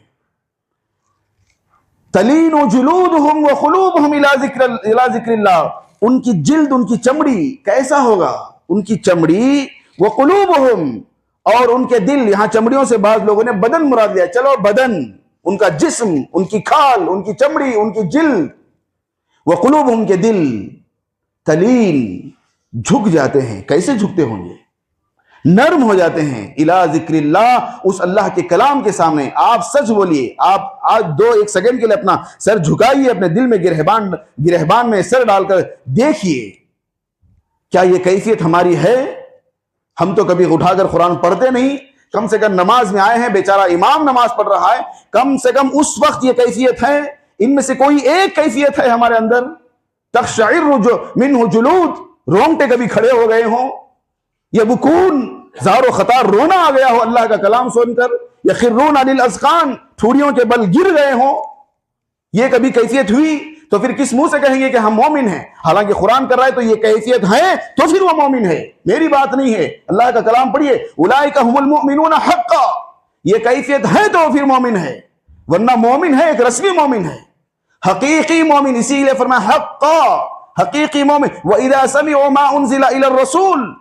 तलीनु जुलूदुहुम व क़ुलूबुहुम इला ज़िक्रिल्लाह, उनकी जिल्द, उनकी चमड़ी कैसा होगा? उनकी चमड़ी, व क़ुलूबुहुम, और उनके दिल। यहां चमड़ियों से बाद लोगों ने बदन मुराद लिया, चलो बदन, उनका जिस्म, उनकी खाल, उनकी चमड़ी, उनकी जिल्द। व क़ुलूबुहुम के दिल, तलीन, झुक जाते हैं। कैसे झुकते होंगे? नर्म हो जाते हैं। इला ज़िक्रिल्लाह, उस अल्लाह के कलाम के सामने। आप सच बोलिए, आप आज 1 सेकंड के लिए अपना सर झुकाइए, अपने दिल में गिरहबान में सर डालकर देखिए, क्या ये कैफियत हमारी है? हम तो कभी उठाकर कुरान पढ़ते नहीं, कम से कम नमाज में आए हैं, बेचारा इमाम नमाज पढ़ रहा है, कम से कम उस वक्त ये कैफियत है। इनमें से कोई एक कैफियत है हमारे अंदर? तक़शइर्रु मिन्हु जुलूद, रोंगटे कभी खड़े हो गए हों, यबकून, ज़ारो खतार रोना आ गया हो अल्लाह का कलाम सुनकर, यखिर्रून अलिल अज़कान, ठुड़ियों के बल गिर गए हों, ये कभी कैफियत हुई? तो फिर किस मुंह से कहेंगे कि हम मोमिन हैं? हालांकि कुरान कर रहा है तो ये कैफियत है, तो फिर वो मोमिन है। मेरी बात नहीं है, अल्लाह का कलाम पढ़िए, उलाइका हुमुल मुमिनून हक़्क़ा, ये कैफियत है तो फिर मोमिन है, वरना मोमिन है एक रस्मी मोमिन है, हकीकी मोमिन। इसीलिए फरमाया हक़्क़ा, हकीकी मोमिन। व इज़ा समिअू मा उनज़िला इला रसूल,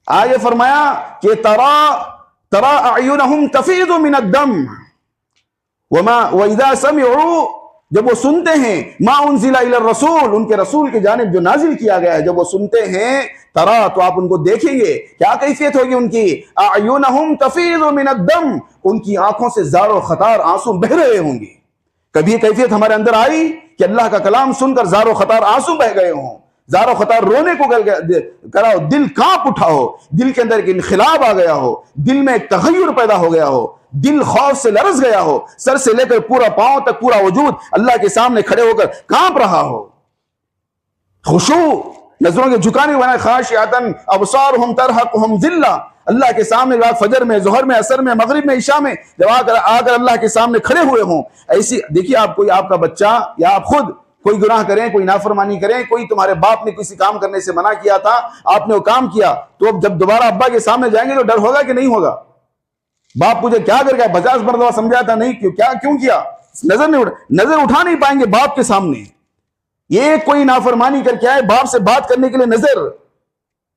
आगे फरमाया कि तरा अयुनहुम तफीदु मिनद दम व इज़ा समिअू जब वो सुनते हैं मा उनजिला इला रसूल, उनके रसूल की जानिब जो नाजिल किया गया है, जब वो सुनते हैं तरा, तो आप उनको देखेंगे क्या कैफियत होगी उनकी, अयुनहुम तफीज़ु मिनद्दम, उनकी आंखों से ज़ारो खतार आंसू बह रहे होंगे। कभी ये कैफियत हमारे अंदर आई कि अल्लाह का कलाम सुनकर ज़ारो खतार आंसू बह गए हों, ज़ारो खतार रोने को करा हो, दिल कांप उठा हो, दिल के अंदर एक इनखिलाब आ गया हो, दिल में एक तगय्युर पैदा हो गया हो, दिल खौफ से लरस गया हो, सर से लेकर पूरा पांव तक पूरा वजूद अल्लाह के सामने खड़े होकर कांप रहा हो, खुशू, नजरों के झुकाने वाला, खाशियातन अबसारुहुम तरहकुहुम ज़िल्ला, अल्लाह के सामने रात फजर में, जोहर में, असर में, मगरिब में, इशा में जब आकर अल्लाह के सामने खड़े हुए हों, ऐसी देखिए आप, कोई आपका बच्चा या आप खुद कोई गुनाह करें, कोई नाफरमानी करें, कोई तुम्हारे बाप ने किसी काम करने से मना किया था, आपने वो काम किया, तो अब जब दोबारा अब्बा के सामने जाएंगे तो डर होगा कि नहीं होगा? बाप मुझे क्या कर गया, 50 मरतबा समझाया था, नहीं क्यों किया, नजर उठा नहीं पाएंगे बाप के सामने। ये कोई नाफरमानी करके आए, बाप से बात करने के लिए नजर,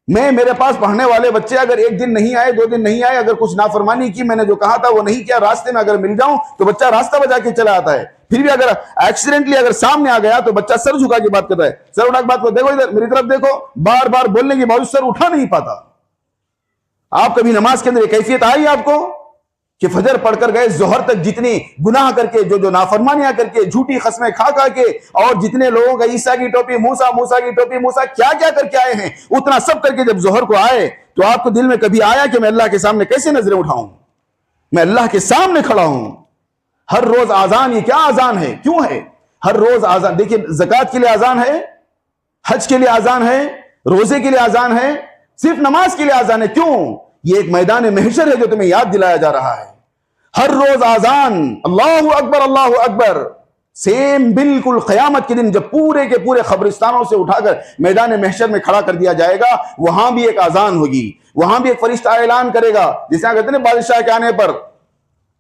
मेरे पास पढ़ने वाले बच्चे अगर एक दिन नहीं आए, 2 दिन नहीं आए, अगर कुछ नाफरमानी की, मैंने जो कहा था वो नहीं किया, रास्ते में अगर मिल जाऊं तो बच्चा रास्ता बजा के चला आता है। फिर भी अगर एक्सीडेंटली अगर सामने आ गया तो बच्चा सर झुका के बात करता है, सर उठा के बात करो, देखो इधर मेरी तरफ देखो, बार बार बोलने के बावजूद सर उठा नहीं पाता। आप कभी नमाज के अंदर एक कैफियत आई आपको कि फजर पढ़कर गए, जोहर तक जितनी गुनाह करके, जो नाफरमानियां करके, झूठी खस्में खा के, और जितने लोगों का ईसा की टोपी मूसा, मूसा की टोपी मूसा, क्या क्या करके आए हैं, उतना सब करके जब जोहर को आए तो आपको दिल में कभी आया कि मैं अल्लाह के सामने कैसे नजरें उठाऊं, मैं अल्लाह के सामने खड़ा हूं। हर रोज आजान, ये क्या आजान है, क्यों है हर रोज आजान? देखिए ज़कात के लिए आजान है, हज के लिए आजान है, रोजे के लिए आजान है, सिर्फ नमाज के लिए आजान है, क्यों? ये एक मैदान महशर है जो तुम्हें याद दिलाया जा रहा है। हर रोज आजान, अल्लाहु अकबर, अल्लाहु अकबर। सेम बिल्कुल क़यामत के दिन जब पूरे के पूरे खबरिस्तानों से उठाकर मैदान महशर में खड़ा कर दिया जाएगा, वहां भी एक आजान होगी, वहां भी एक फरिश्ता ऐलान करेगा, जिसे कहते हैं बादशाह के आने पर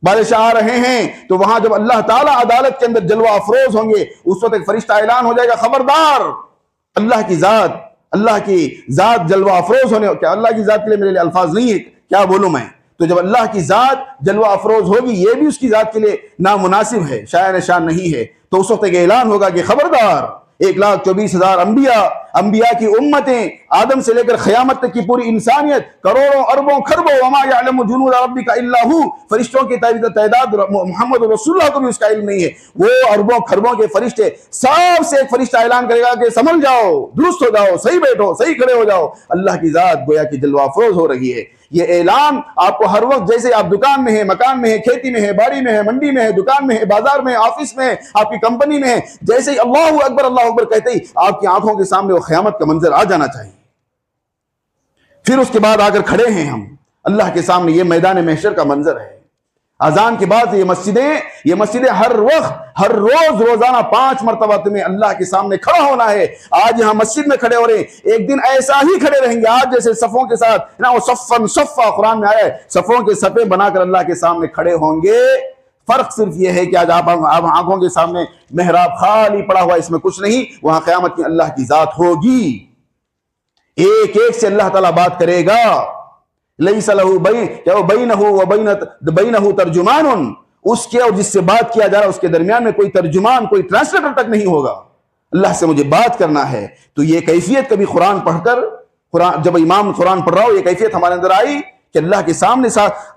बादशाह आ रहे हैं, तो वहां जब अल्लाह ताला अदालत के अंदर जलवा अफरोज होंगे, उस वक्त एक फरिश्ता ऐलान हो जाएगा, खबरदार अल्लाह की जात जलवा अफरोज होने। क्या अल्लाह की जात के लिए मेरे लिए अल्फाज नहीं है, क्या बोलूं मैं? तो जब अल्लाह की जात जलवा अफरोज होगी, ये भी उसकी जात के लिए नामुनासिब है, शायर शान नहीं है, तो उस वक्त एक ऐलान होगा कि खबरदार 1,24,000 अंबिया की उम्मतें, आदम से लेकर क़यामत तक की पूरी इंसानियत, करोड़ों अरबों खरबों, वमा यअलमु जुनूद रब्बिका इल्ला हु, फरिश्तों की तादाद मोहम्मद रसूलुल्लाह को भी उसका इल्म नहीं है। वो अरबों खरबों के फरिश्ते, सबसे एक फरिश्ता ऐलान करेगा कि समझ जाओ, दुरुस्त हो जाओ, सही बैठो, सही खड़े हो जाओ, अल्लाह की जात गोया की जलवा अफरोज हो रही है। ये ऐलान आपको हर वक्त, जैसे आप दुकान में है, मकान में है, खेती में है, बाड़ी में है, मंडी में है, दुकान में है, बाजार में है, ऑफिस में है, आपकी कंपनी में है, जैसे ही अल्लाहु अकबर कहते ही आपकी आंखों के सामने वो क़यामत का मंजर आ जाना चाहिए। फिर उसके बाद आकर खड़े हैं हम अल्लाह के सामने, ये मैदान महशर का मंजर है। अजान के बाद ये मस्जिदें हर वक्त, हर रोज, रोजाना 5 मरतबा तुम्हें अल्लाह के सामने खड़ा होना है। आज यहां मस्जिद में खड़े हो रहे हैं, एक दिन ऐसा ही खड़े रहेंगे, आज जैसे सफों के साथ ना, वो सफ़न सफ़ा कुरान में आया है, सफों के सफ़े बनाकर अल्लाह के सामने खड़े होंगे। फर्क सिर्फ यह है कि आज आप आंखों के सामने मेहराब खाली पड़ा हुआ, इसमें कुछ नहीं, वहां क़यामत में अल्लाह की जात होगी, एक एक से अल्लाह ताला बात करेगा। लैसा लहू बैनहु तर्जुमानुन, उसके और जिससे बात किया जा रहा है उसके दरमियान में कोई तर्जुमान, कोई ट्रांसलेटर तक नहीं होगा। अल्लाह से मुझे बात करना है। तो ये कैफियत कभी कुरान पढ़कर, जब इमाम कुरान पढ़ रहा हो, ये कैफियत हमारे अंदर आई कि अल्लाह के सामने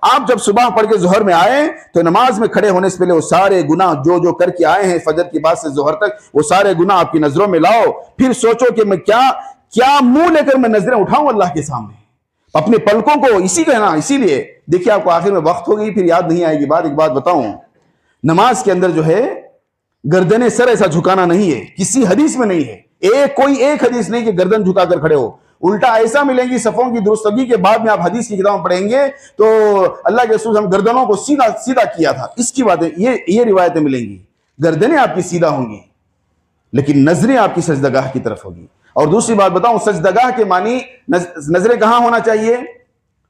आप जब सुबह पढ़ के जोहर में आए तो नमाज में खड़े होने से पहले वो सारे गुनाह जो करके आए हैं फजर की बात से जोहर तक, वो सारे गुनाह आपकी नजरों में लाओ। फिर सोचो कि मैं क्या मुंह लेकर मैं नजरें उठाऊं अल्लाह के सामने, अपने पलकों को इसीलिए देखिए, आपको आखिर में वक्त हो गई, फिर याद नहीं आएगी बात। एक बात बताऊं, नमाज के अंदर जो है गर्दने सर ऐसा झुकाना नहीं है, किसी हदीस में नहीं है, कोई एक हदीस नहीं कि गर्दन झुकाकर खड़े हो। उल्टा ऐसा मिलेंगी सफों की दुरुस्तगी के बाद में आप हदीस की किताब पढ़ेंगे तो अल्लाह के रसूल हम गर्दनों को सीधा किया था, इसकी बातें, ये रिवायतें मिलेंगी। गर्दनें आपकी सीधा होंगी लेकिन नजरें आपकी सजदगाह की तरफ होगी। और दूसरी बात बताऊं, सजदगाह के मानी नजरें कहां होना चाहिए?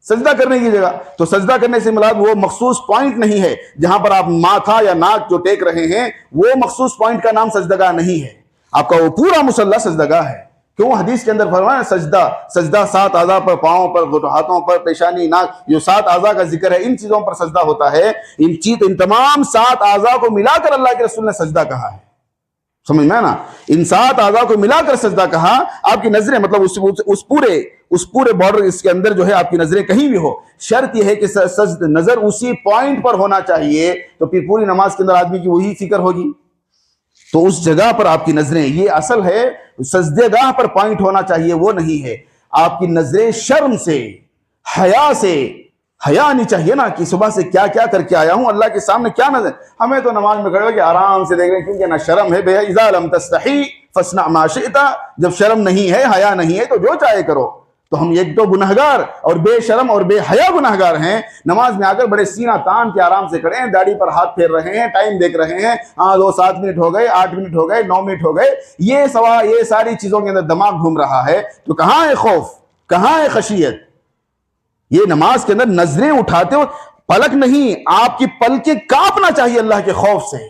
सजदा करने की जगह। तो सजदा करने से मुराद वो मखसूस पॉइंट नहीं है जहां पर आप माथा या नाक जो टेक रहे हैं, वो मखसूस पॉइंट का नाम सजदगाह नहीं है, आपका वो पूरा मुसल्ला सजदगाह है। क्यों? हदीस के अंदर फरमाया सजदा 7 आज़ा पर, पांवों पर, हाथों पर, पेशानी, नाक, जो 7 आज़ा का जिक्र है, इन चीजों पर सजदा होता है। इन तमाम 7 आज़ा को मिलाकर अल्लाह के रसूल ने सजदा कहा है। समझ में ना, इन 7 आज़ा को मिलाकर सजदा कहा। आपकी नजरें मतलब उस पूरे बॉर्डर इसके अंदर जो है आपकी नजरें कहीं भी हो, शर्त यह है कि नजर उसी पॉइंट पर होना चाहिए, तो फिर पूरी नमाज के अंदर आदमी की वही फिक्र होगी। तो उस जगह पर आपकी नजरें, ये असल है, सजदेगाह पर पॉइंट होना चाहिए, वो नहीं है। आपकी नजरें शर्म से, हया से, हया नहीं चाहिए ना कि सुबह से क्या क्या करके आया हूं, अल्लाह के सामने क्या नजर। हमें तो नमाज में खड़े हो के आराम से देख रहे हैं, क्योंकि ना शर्म है, इज़ा लम तस्तही फस्ना मा शि'ता, जब शर्म नहीं है, हया नहीं है, तो जो चाहे करो। तो हम एक तो गुनहगार और बेशरम और बेहया गुनहगार हैं, नमाज में आकर बड़े सीना तान के आराम से खड़े हैं, दाढ़ी पर हाथ फेर रहे हैं, टाइम देख रहे हैं, हाँ 7 मिनट हो गए, 8 मिनट हो गए, 9 मिनट हो गए, ये सारी चीजों के अंदर दिमाग घूम रहा है। तो कहां है खौफ, कहां है खशियत? ये नमाज के अंदर नजरें उठाते हो, पलक नहीं, आपकी पलकें कांपना चाहिए अल्लाह के खौफ से।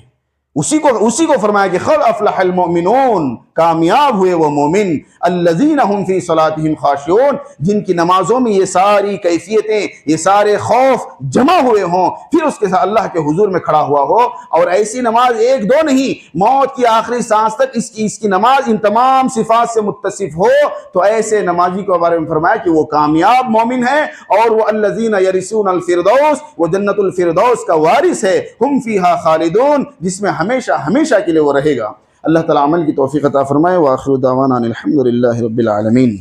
उसी को फरमाया कि क़द अफ़लहल मुमिनून, कामयाब हुए वो मोमिन, अल्लज़ीना हुम फ़ी सलातिहिम ख़ाशिऊन, जिनकी नमाजों में ये सारी कैफियतें, ये सारे खौफ जमा हुए हों, फिर उसके साथ अल्लाह के हुजूर में खड़ा हुआ हो। और ऐसी नमाज 1-2 नहीं, मौत की आखिरी सांस तक इसकी नमाज इन तमाम सिफात से मुत्तसिफ हो, तो ऐसे नमाजी के बारे में फरमाया कि वो कामयाब मोमिन है, और वो अल्लज़ीना यरिसूनल फ़िरदौस, वो जन्नतुल फ़िरदौस का वारिस है, हुम फ़ीहा ख़ालिदून, जिसमें हमेशा हमेशा के लिए वो रहेगा। अल्लाह ताला अमल की तौफीक अता फरमाए। व आखिरु दावाना अनिल हम्दुलिल्लाहि रब्बिल आलमीन।